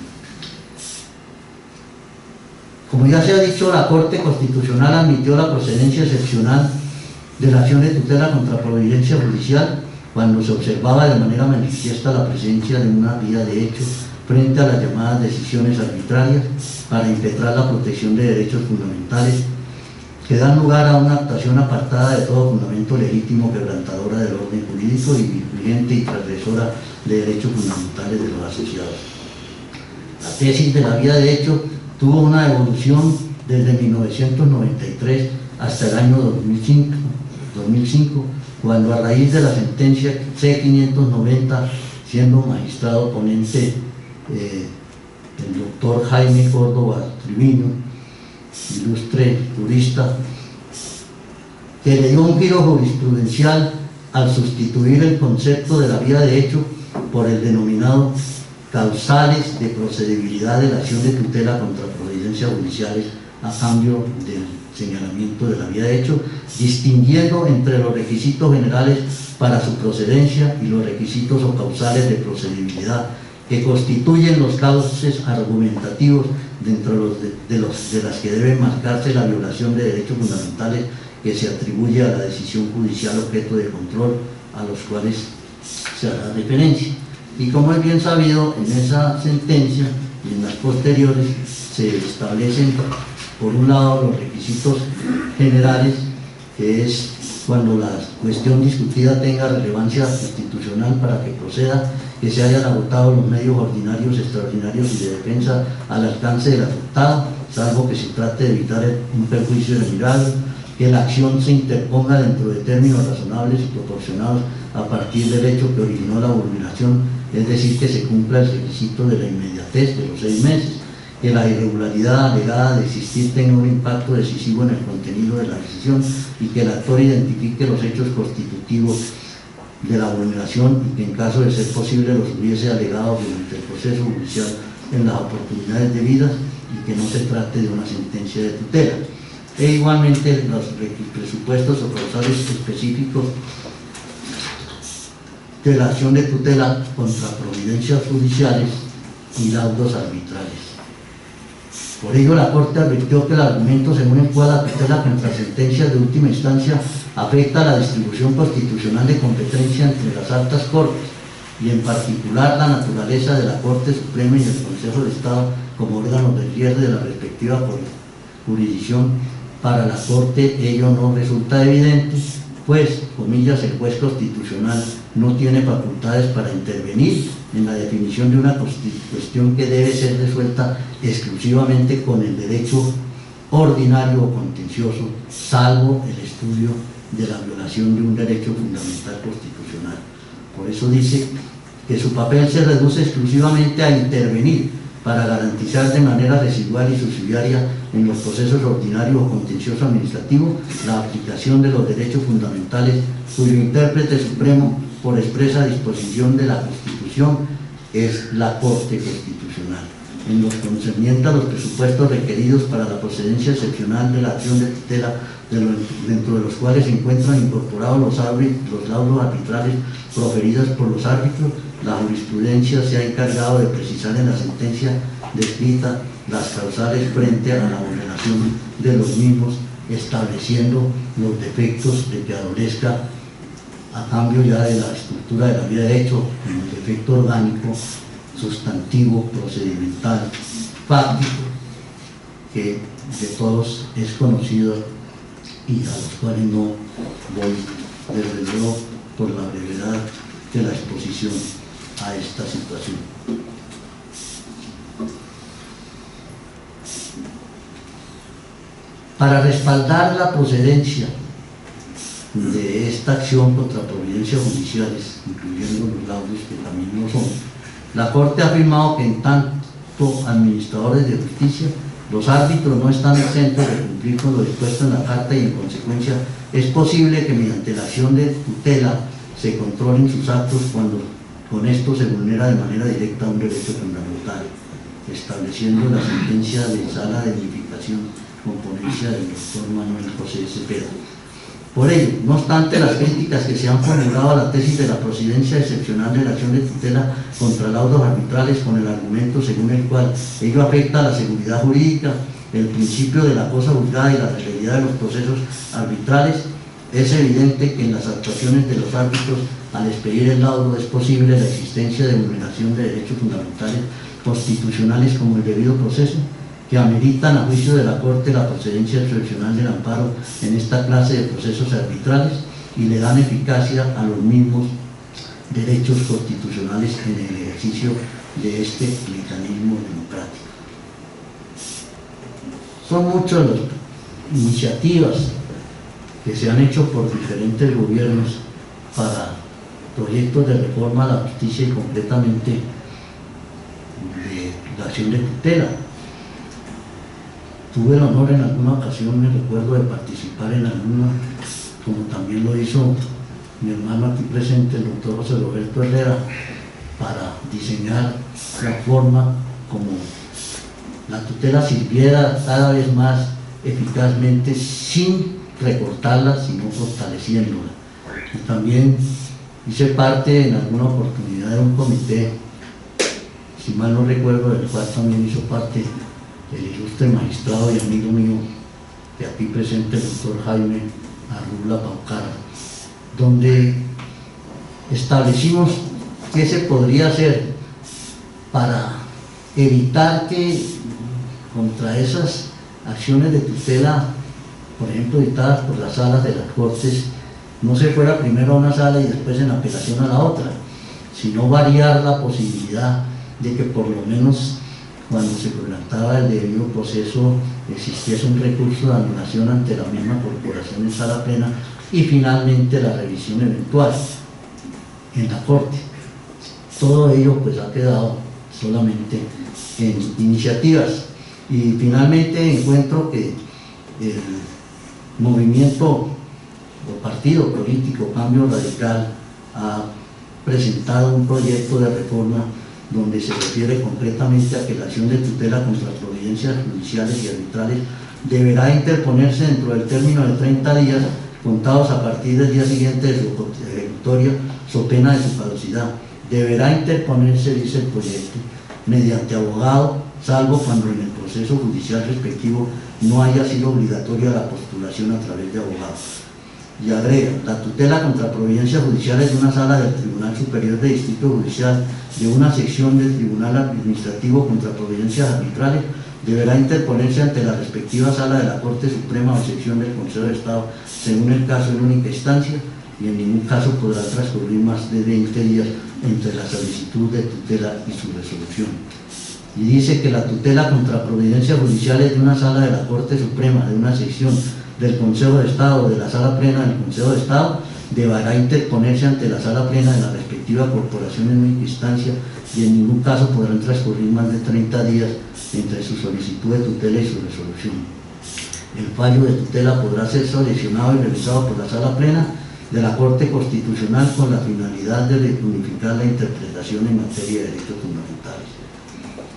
Como ya se ha dicho, la Corte Constitucional admitió la procedencia excepcional de la acción de tutela contra providencia judicial cuando se observaba de manera manifiesta la presencia de una vía de hecho frente a las llamadas decisiones arbitrarias para impetrar la protección de derechos fundamentales que dan lugar a una actuación apartada de todo fundamento legítimo, quebrantadora del orden jurídico y vigente y transgresora de derechos fundamentales de los asociados. La tesis de la vía de hecho tuvo una evolución desde 1993 hasta el año 2005, cuando a raíz de la sentencia C-590, siendo magistrado ponente el doctor Jaime Córdoba Triviño, ilustre jurista, que le dio un giro jurisprudencial al sustituir el concepto de la vía de hecho por el denominado causales de procedibilidad de la acción de tutela contra providencias judiciales a cambio del señalamiento de la vía de hecho, distinguiendo entre los requisitos generales para su procedencia y los requisitos o causales de procedibilidad que constituyen los cauces argumentativos dentro de las que debe marcarse la violación de derechos fundamentales que se atribuye a la decisión judicial objeto de control, a los cuales se hará referencia. Y como es bien sabido, en esa sentencia y en las posteriores se establecen, por un lado, los requisitos generales, que es cuando la cuestión discutida tenga relevancia constitucional para que proceda, que se hayan agotado los medios ordinarios, extraordinarios y de defensa al alcance del afectado, salvo que se trate de evitar un perjuicio irreparable, que la acción se interponga dentro de términos razonables y proporcionados a partir del hecho que originó la vulneración, es decir, que se cumpla el requisito de la inmediatez de los 6 meses, que la irregularidad alegada de existir tenga un impacto decisivo en el contenido de la decisión y que el actor identifique los hechos constitutivos de la vulneración y que en caso de ser posible los hubiese alegado durante el proceso judicial en las oportunidades debidas y que no se trate de una sentencia de tutela. E igualmente los presupuestos o causales específicos de la acción de tutela contra providencias judiciales y laudos arbitrales. Por ello, la Corte advirtió que el argumento según el cual la tutela contra sentencias de última instancia afecta a la distribución constitucional de competencia entre las altas cortes y en particular la naturaleza de la Corte Suprema y del Consejo de Estado como órganos del cierre de la respectiva jurisdicción. Para la Corte ello no resulta evidente, pues, comillas, el juez constitucional no tiene facultades para intervenir en la definición de una cuestión que debe ser resuelta exclusivamente con el derecho ordinario o contencioso, salvo el estudio de la violación de un derecho fundamental constitucional. Por eso dice que su papel se reduce exclusivamente a intervenir para garantizar de manera residual y subsidiaria en los procesos ordinarios o contencioso administrativo la aplicación de los derechos fundamentales cuyo intérprete supremo por expresa disposición de la Constitución es la Corte Constitucional. En lo concerniente a los presupuestos requeridos para la procedencia excepcional de la acción de tutela, dentro de los cuales se encuentran incorporados los laudos arbitrales proferidos por los árbitros, la jurisprudencia se ha encargado de precisar en la sentencia descrita las causales frente a la vulneración de los mismos, estableciendo los defectos de que adolezca a cambio ya de la estructura de la vía de hecho, como el defecto orgánico, sustantivo, procedimental, fáctico, que de todos es conocido y a los cuales no voy, desde luego, por la brevedad de la exposición a esta situación. Para respaldar la procedencia de esta acción contra providencias judiciales, incluyendo los laudos que también lo son, la Corte ha afirmado que en tanto administradores de justicia, los árbitros no están exentos de cumplir con lo dispuesto en la Carta y en consecuencia es posible que mediante la acción de tutela se controlen sus actos cuando con esto se vulnera de manera directa un derecho fundamental, estableciendo la sentencia de Sala de Unificación con ponencia del doctor Manuel José Cepeda. Por ello, no obstante las críticas que se han formulado a la tesis de la procedencia excepcional de la acción de tutela contra laudos arbitrales con el argumento según el cual ello afecta a la seguridad jurídica, el principio de la cosa juzgada y la celeridad de los procesos arbitrales, es evidente que en las actuaciones de los árbitros al expedir el laudo es posible la existencia de vulneración de derechos fundamentales constitucionales como el debido proceso, que ameritan a juicio de la Corte la procedencia excepcional del amparo en esta clase de procesos arbitrales y le dan eficacia a los mismos derechos constitucionales en el ejercicio de este mecanismo democrático. Son muchas las iniciativas que se han hecho por diferentes gobiernos para proyectos de reforma a la justicia y concretamente de la acción de tutela. Tuve el honor en alguna ocasión, me recuerdo, de participar en alguna, como también lo hizo mi hermano aquí presente, el doctor José Roberto Herrera, para diseñar la forma como la tutela sirviera cada vez más eficazmente sin recortarla, sino fortaleciéndola. Y también hice parte en alguna oportunidad de un comité, si mal no recuerdo, del cual también hizo parte el ilustre magistrado y amigo mío de aquí presente, el doctor Jaime Arrula Paucara, donde establecimos qué se podría hacer para evitar que contra esas acciones de tutela, por ejemplo, dictadas por las salas de las Cortes, no se fuera primero a una sala y después en apelación a la otra, sino variar la posibilidad de que por lo menos cuando se presentaba el debido proceso existiese un recurso de anulación ante la misma corporación en sala plena y finalmente la revisión eventual en la Corte. Todo ello pues ha quedado solamente en iniciativas y finalmente encuentro que el movimiento o partido político Cambio Radical ha presentado un proyecto de reforma donde se refiere concretamente a que la acción de tutela contra providencias judiciales y arbitrales deberá interponerse dentro del término de 30 días contados a partir del día siguiente de su ejecutoria, so pena de su caducidad. Deberá interponerse, dice el proyecto, mediante abogado, salvo cuando en el proceso judicial respectivo no haya sido obligatoria la postulación a través de abogados. Y agrega, la tutela contra providencias judiciales de una sala del Tribunal Superior de Distrito Judicial, de una sección del Tribunal Administrativo contra providencias arbitrales, deberá interponerse ante la respectiva sala de la Corte Suprema o sección del Consejo de Estado, según el caso en única instancia, y en ningún caso podrá transcurrir más de 20 días entre la solicitud de tutela y su resolución. Y dice que la tutela contra providencias judiciales de una sala de la Corte Suprema, de una sección del Consejo de Estado o de la Sala Plena del Consejo de Estado, deberá interponerse ante la Sala Plena de la respectiva corporación en única instancia y en ningún caso podrán transcurrir más de 30 días entre su solicitud de tutela y su resolución. El fallo de tutela podrá ser seleccionado y revisado por la Sala Plena de la Corte Constitucional con la finalidad de unificar la interpretación en materia de derechos fundamentales.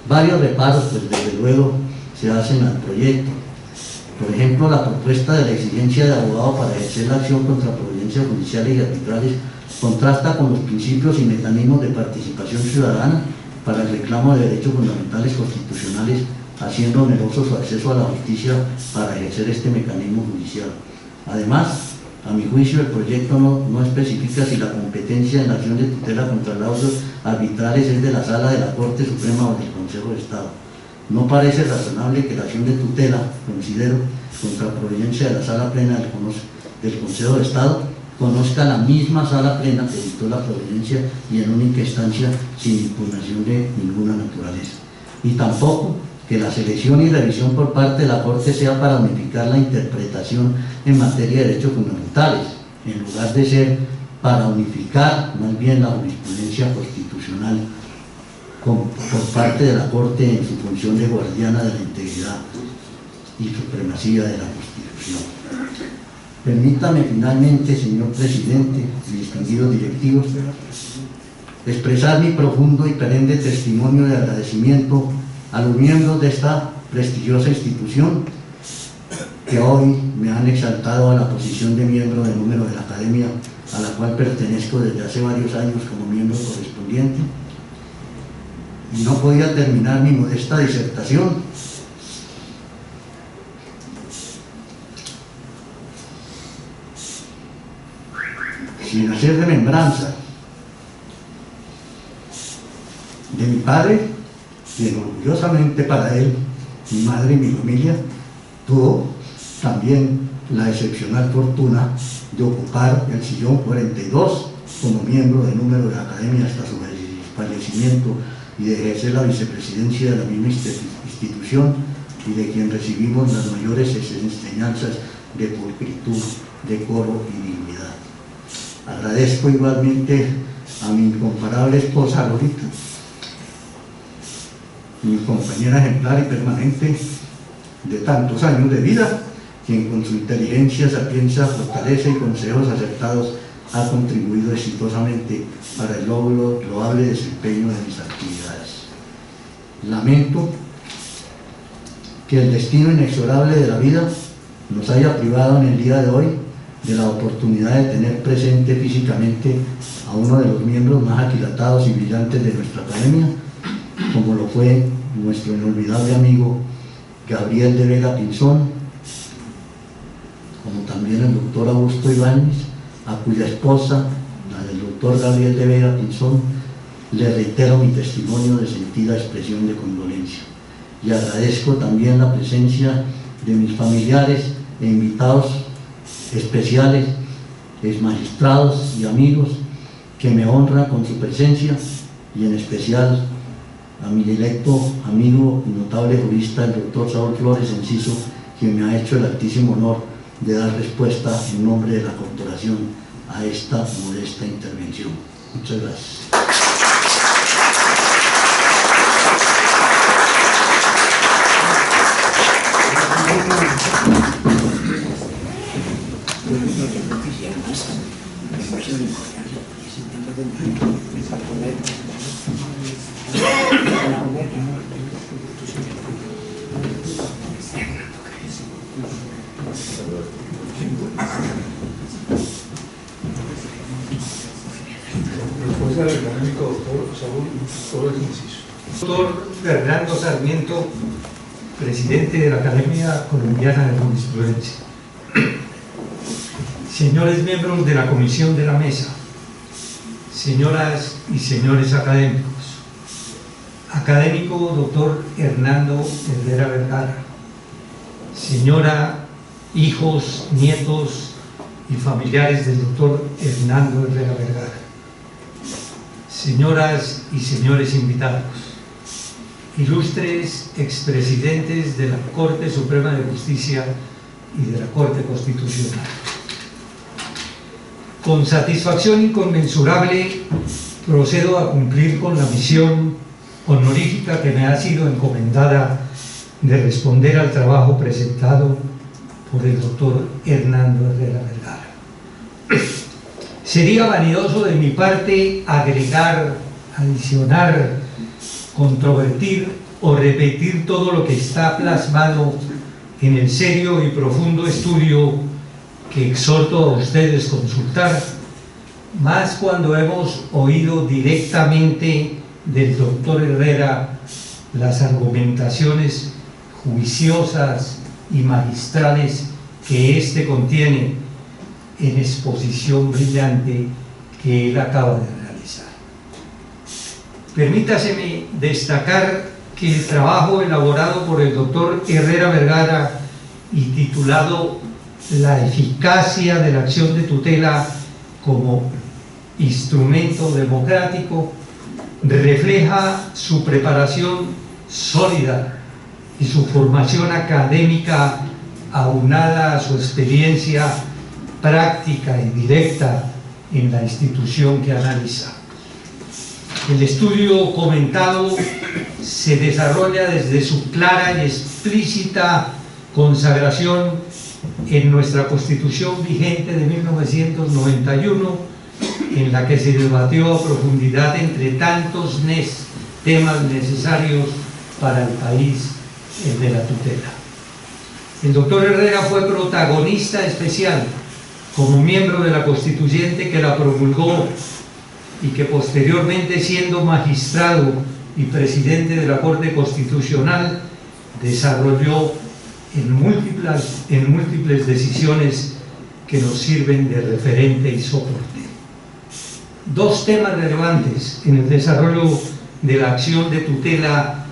Varios reparos, pues desde luego, se hacen al proyecto. Por ejemplo, la propuesta de la exigencia de abogado para ejercer la acción contra providencias judiciales y arbitrales contrasta con los principios y mecanismos de participación ciudadana para el reclamo de derechos fundamentales constitucionales, haciendo oneroso su acceso a la justicia para ejercer este mecanismo judicial. Además, a mi juicio, el proyecto no especifica si la competencia en la acción de tutela contra laudos arbitrales es de la Sala de la Corte Suprema o del Consejo de Estado. No parece razonable que la acción de tutela, considero, contra providencia de la Sala Plena del Consejo de Estado, conozca la misma Sala Plena que dictó la providencia y en única instancia sin impugnación de ninguna naturaleza. Y tampoco que la selección y revisión por parte de la Corte sea para unificar la interpretación en materia de derechos fundamentales, en lugar de ser para unificar más bien la jurisprudencia constitucional por parte de la Corte en su función de guardiana de la integridad y supremacía de la Constitución. Permítame finalmente, señor presidente y distinguidos directivos, expresar mi profundo y perenne testimonio de agradecimiento a los miembros de esta prestigiosa institución que hoy me han exaltado a la posición de miembro de número de la Academia, a la cual pertenezco desde hace varios años como miembro correspondiente. Y no podía terminar mi modesta disertación sin hacer remembranza de mi padre, quien orgullosamente para él, mi madre y mi familia, tuvo también la excepcional fortuna de ocupar el sillón 42 como miembro de número de la Academia hasta su fallecimiento, y de ejercer la vicepresidencia de la misma institución, y de quien recibimos las mayores enseñanzas de pulcritud, decoro y dignidad. Agradezco igualmente a mi incomparable esposa Lorita, mi compañera ejemplar y permanente de tantos años de vida, quien con su inteligencia, sapiencia, fortaleza y consejos acertados ha contribuido exitosamente para el loable desempeño de mis actividades. Lamento que el destino inexorable de la vida nos haya privado en el día de hoy de la oportunidad de tener presente físicamente a uno de los miembros más aquilatados y brillantes de nuestra Academia, como lo fue nuestro inolvidable amigo Gabriel de Vega Pinzón, como también el doctor Augusto Ibáñez, a cuya esposa, la del doctor Gabriel de Vega Pinzón, le reitero mi testimonio de sentida expresión de condolencia. Y agradezco también la presencia de mis familiares e invitados especiales, exmagistrados y amigos que me honran con su presencia, y en especial a mi directo amigo y notable jurista, el doctor Saúl Flores Enciso, quien me ha hecho el altísimo honor de dar respuesta en nombre de la corporación a esta modesta intervención. Muchas gracias. Respuesta del académico doctor Saúl Flores Enciso. Doctor Fernando Sarmiento, presidente de la Academia Colombiana de Jurisprudencia. Señores miembros de la comisión de la mesa, señoras y señores académicos, académico doctor Hernando Herrera Vergara, señora, hijos, nietos y familiares del doctor Hernando Herrera Vergara, señoras y señores invitados, ilustres expresidentes de la Corte Suprema de Justicia y de la Corte Constitucional. Con satisfacción inconmensurable procedo a cumplir con la misión honorífica que me ha sido encomendada de responder al trabajo presentado por el doctor Hernando Herrera Vergara. Sería vanidoso de mi parte agregar, adicionar, controvertir o repetir todo lo que está plasmado en el serio y profundo estudio que exhorto a ustedes consultar, más cuando hemos oído directamente del doctor Herrera las argumentaciones juiciosas y magistrales que éste contiene en exposición brillante que él acaba de realizar. Permítaseme destacar que el trabajo elaborado por el doctor Herrera Vergara y titulado La eficacia de la acción de tutela como instrumento democrático refleja su preparación sólida y su formación académica aunada a su experiencia práctica y directa en la institución que analiza. El estudio comentado se desarrolla desde su clara y explícita consagración en nuestra Constitución vigente de 1991, en la que se debatió a profundidad entre tantos temas necesarios para el país, el de la tutela. El doctor Herrera fue protagonista especial como miembro de la constituyente que la promulgó y que posteriormente, siendo magistrado y presidente de la Corte Constitucional, desarrolló en múltiples decisiones que nos sirven de referente y soporte. Dos temas relevantes en el desarrollo de la acción de tutela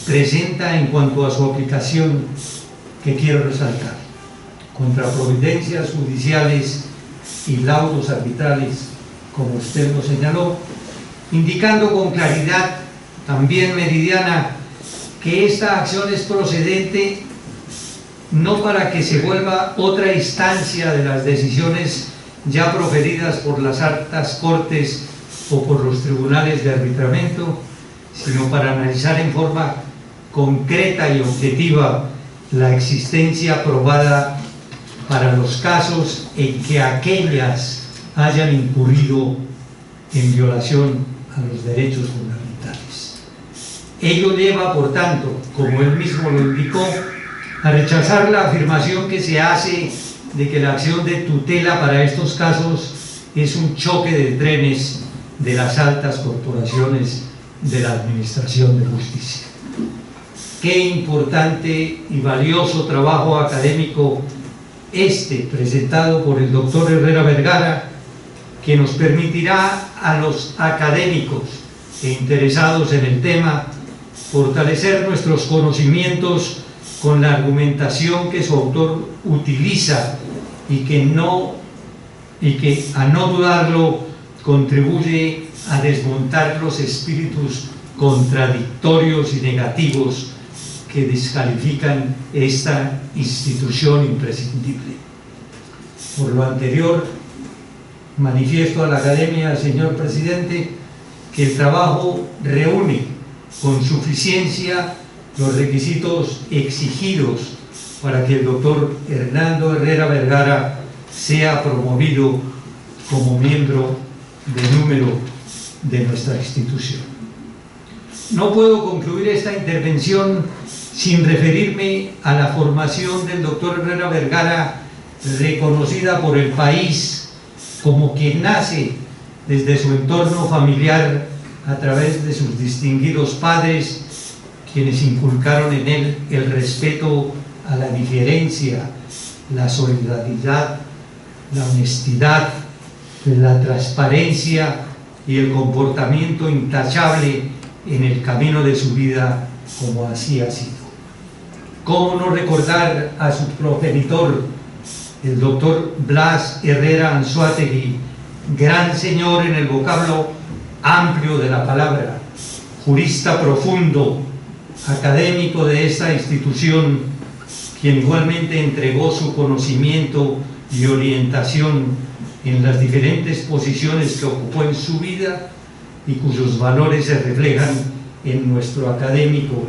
presenta en cuanto a su aplicación que quiero resaltar: contraprovidencias judiciales y laudos arbitrales, como usted lo señaló, indicando con claridad, también meridiana, que esta acción es procedente no para que se vuelva otra instancia de las decisiones ya proferidas por las altas cortes o por los tribunales de arbitramiento, sino para analizar en forma concreta y objetiva la existencia probada para los casos en que aquellas hayan incurrido en violación a los derechos fundamentales. Ello lleva, por tanto, como él mismo lo indicó, a rechazar la afirmación que se hace de que la acción de tutela para estos casos es un choque de trenes de las altas corporaciones de la Administración de Justicia. Qué importante y valioso trabajo académico presentado por el doctor Herrera Vergara, que nos permitirá a los académicos e interesados en el tema fortalecer nuestros conocimientos con la argumentación que su autor utiliza y que a no dudarlo contribuye a desmontar los espíritus contradictorios y negativos que descalifican esta institución imprescindible. Por lo anterior, manifiesto a la Academia, señor presidente, que el trabajo reúne con suficiencia los requisitos exigidos para que el doctor Hernando Herrera Vergara sea promovido como miembro de número de nuestra institución. No puedo concluir esta intervención sin referirme a la formación del doctor Herrera Vergara, reconocida por el país como quien nace desde su entorno familiar a través de sus distinguidos padres, quienes inculcaron en él el respeto a la diferencia, la solidaridad, la honestidad, la transparencia y el comportamiento intachable en el camino de su vida, como así ha sido. ¿Cómo no recordar a su progenitor, el doctor Blas Herrera Anzoátegui, gran señor en el vocablo amplio de la palabra, jurista profundo, académico de esta institución, quien igualmente entregó su conocimiento y orientación en las diferentes posiciones que ocupó en su vida y cuyos valores se reflejan en nuestro académico,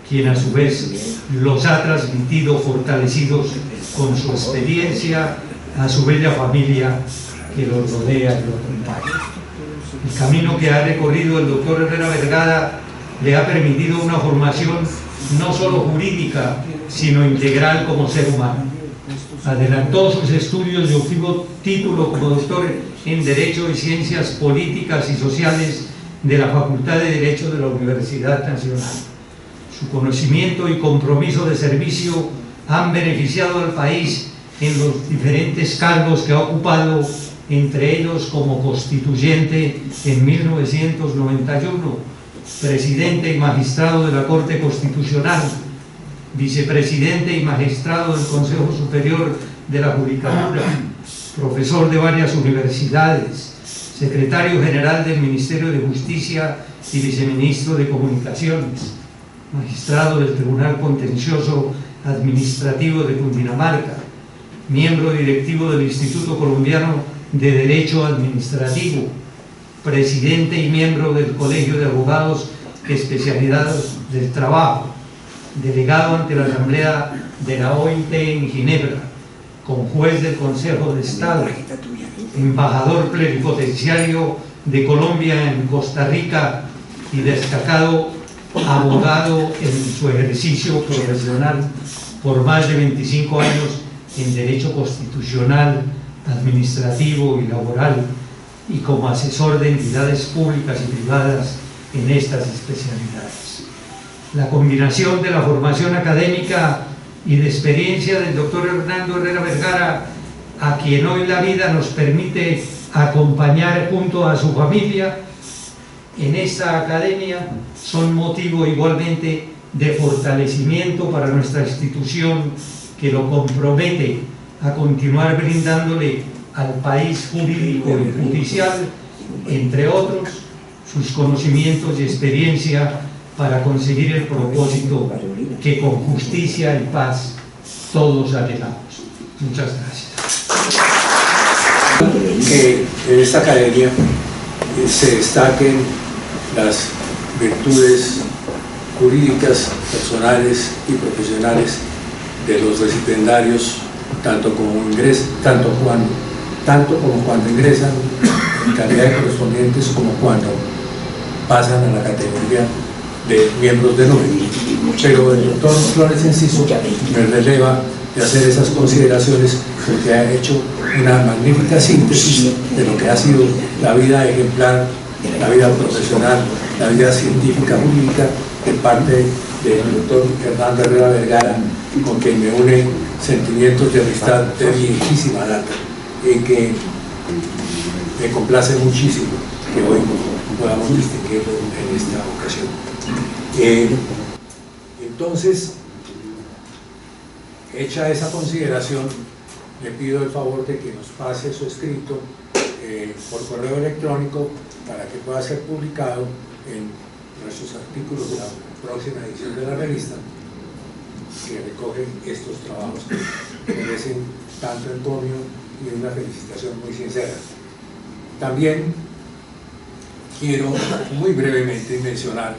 quien a su vez los ha transmitido fortalecidos con su experiencia a su bella familia que los rodea y lo acompaña. El camino que ha recorrido el doctor Herrera Vergara le ha permitido una formación no solo jurídica, sino integral como ser humano. Adelantó sus estudios y obtuvo título como doctor en Derecho y Ciencias Políticas y Sociales de la Facultad de Derecho de la Universidad Nacional. Su conocimiento y compromiso de servicio han beneficiado al país en los diferentes cargos que ha ocupado, entre ellos como constituyente en 1991, presidente y magistrado de la Corte Constitucional, vicepresidente y magistrado del Consejo Superior de la Judicatura, profesor de varias universidades, secretario general del Ministerio de Justicia y viceministro de Comunicaciones, magistrado del Tribunal Contencioso Administrativo de Cundinamarca, miembro directivo del Instituto Colombiano de Derecho Administrativo, presidente y miembro del Colegio de Abogados Especializados del Trabajo, delegado ante la Asamblea de la OIT en Ginebra, conjuez del Consejo de Estado, embajador plenipotenciario de Colombia en Costa Rica y destacado abogado en su ejercicio profesional por más de 25 años en Derecho Constitucional, Administrativo y Laboral, y como asesor de entidades públicas y privadas en estas especialidades. La combinación de la formación académica y de experiencia del doctor Hernando Herrera Vergara, a quien hoy la vida nos permite acompañar junto a su familia en esta academia, son motivo igualmente de fortalecimiento para nuestra institución, que lo compromete a continuar brindándole al país jurídico y judicial, entre otros, sus conocimientos y experiencia para conseguir el propósito que con justicia y paz todos anhelamos. Muchas gracias. Que en esta academia se destaquen las virtudes jurídicas, personales y profesionales de los recipiendarios, tanto como cuando ingresan en calidad de correspondientes como cuando pasan a la categoría de miembros de Número. Pero el doctor Flores Enciso me releva de hacer esas consideraciones porque ha hecho una magnífica síntesis de lo que ha sido la vida ejemplar, la vida profesional, la vida científica jurídica de parte del doctor Hernando Herrera Vergara, con quien me unen sentimientos de amistad de viejísima data, y que me complace muchísimo que hoy podamos distinguirlo en esta ocasión. Entonces, hecha esa consideración, le pido el favor de que nos pase su escrito por correo electrónico para que pueda ser publicado en nuestros artículos de la próxima edición de la revista, que recogen estos trabajos que merecen tanto encomio y una felicitación muy sincera. También quiero muy brevemente mencionar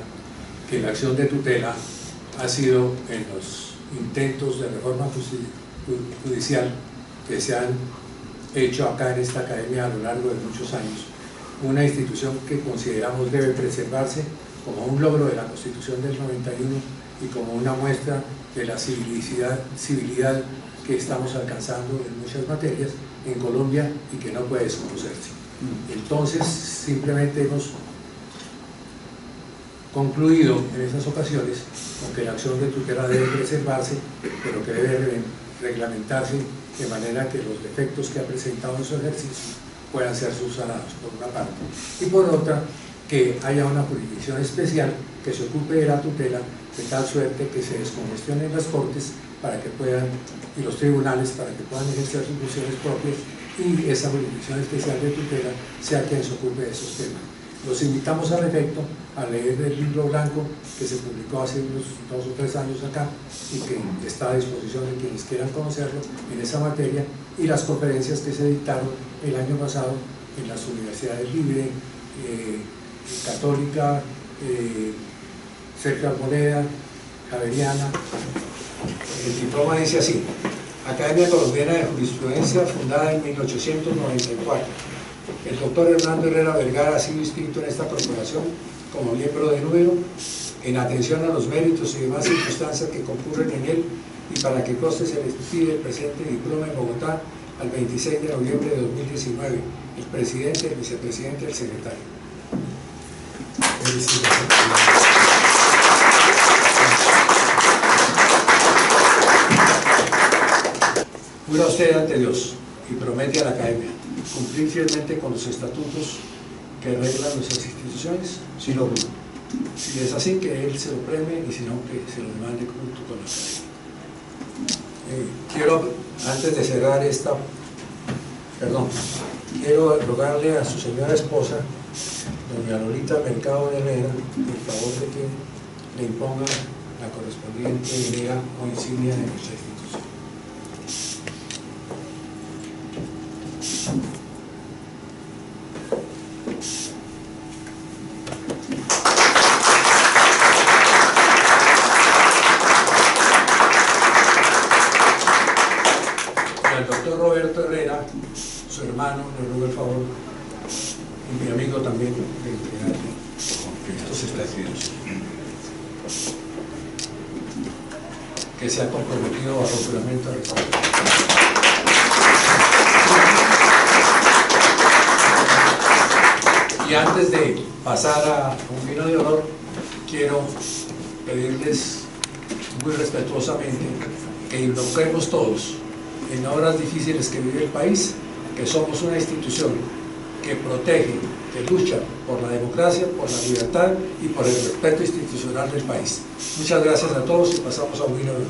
que la acción de tutela ha sido, en los intentos de reforma judicial que se han hecho acá en esta academia a lo largo de muchos años, una institución que consideramos debe preservarse como un logro de la Constitución del 91 y como una muestra de la civilidad que estamos alcanzando en muchas materias en Colombia y que no puede desconocerse. Entonces, simplemente hemos concluido en esas ocasiones con que la acción de tutela debe preservarse, pero que debe reglamentarse de manera que los defectos que ha presentado en su ejercicio puedan ser subsanados, por una parte, y por otra, que haya una jurisdicción especial que se ocupe de la tutela de tal suerte que se descongestionen las cortes para que puedan, y los tribunales para que puedan ejercer sus funciones propias, y esa jurisdicción especial de tutela sea quien se ocupe de esos temas. Los invitamos al efecto a leer el libro blanco que se publicó hace unos 2 o 3 años acá y que está a disposición de quienes quieran conocerlo en esa materia, y las conferencias que se dictaron el año pasado en las universidades Libre, Católica, Sergio Arboleda, Javeriana. El diploma dice así: Academia Colombiana de Jurisprudencia, fundada en 1894. El doctor Hernando Herrera Vergara ha sido inscrito en esta corporación como miembro de Número, en atención a los méritos y demás circunstancias que concurren en él, y para que conste se les pide el presente diploma en Bogotá al 26 de noviembre de 2019, el presidente, el vicepresidente y el secretario. Jura usted ante Dios y promete a la Academia cumplir fielmente con los estatutos que reglan nuestras instituciones. Si lo juro. Si es así, que él se lo premie, y si no, que se lo demande junto con la Academia. Quiero, antes de cerrar quiero rogarle a su señora esposa, doña Lolita Mercado de Herrera, el favor de que le imponga la correspondiente idea o insignia de nuestra institución. Al doctor Roberto Herrera, su hermano, le ruego el favor, y mi amigo también, de entregarle estos estatutos. que se ha comprometido bajo juramento a respeto. Y antes de pasar a un vino de honor, quiero pedirles muy respetuosamente que involucremos todos en horas difíciles que vive el país, que somos una institución que protege, que lucha por la democracia, por la libertad y por el respeto institucional del país. Muchas gracias a todos y pasamos a un vino de honor.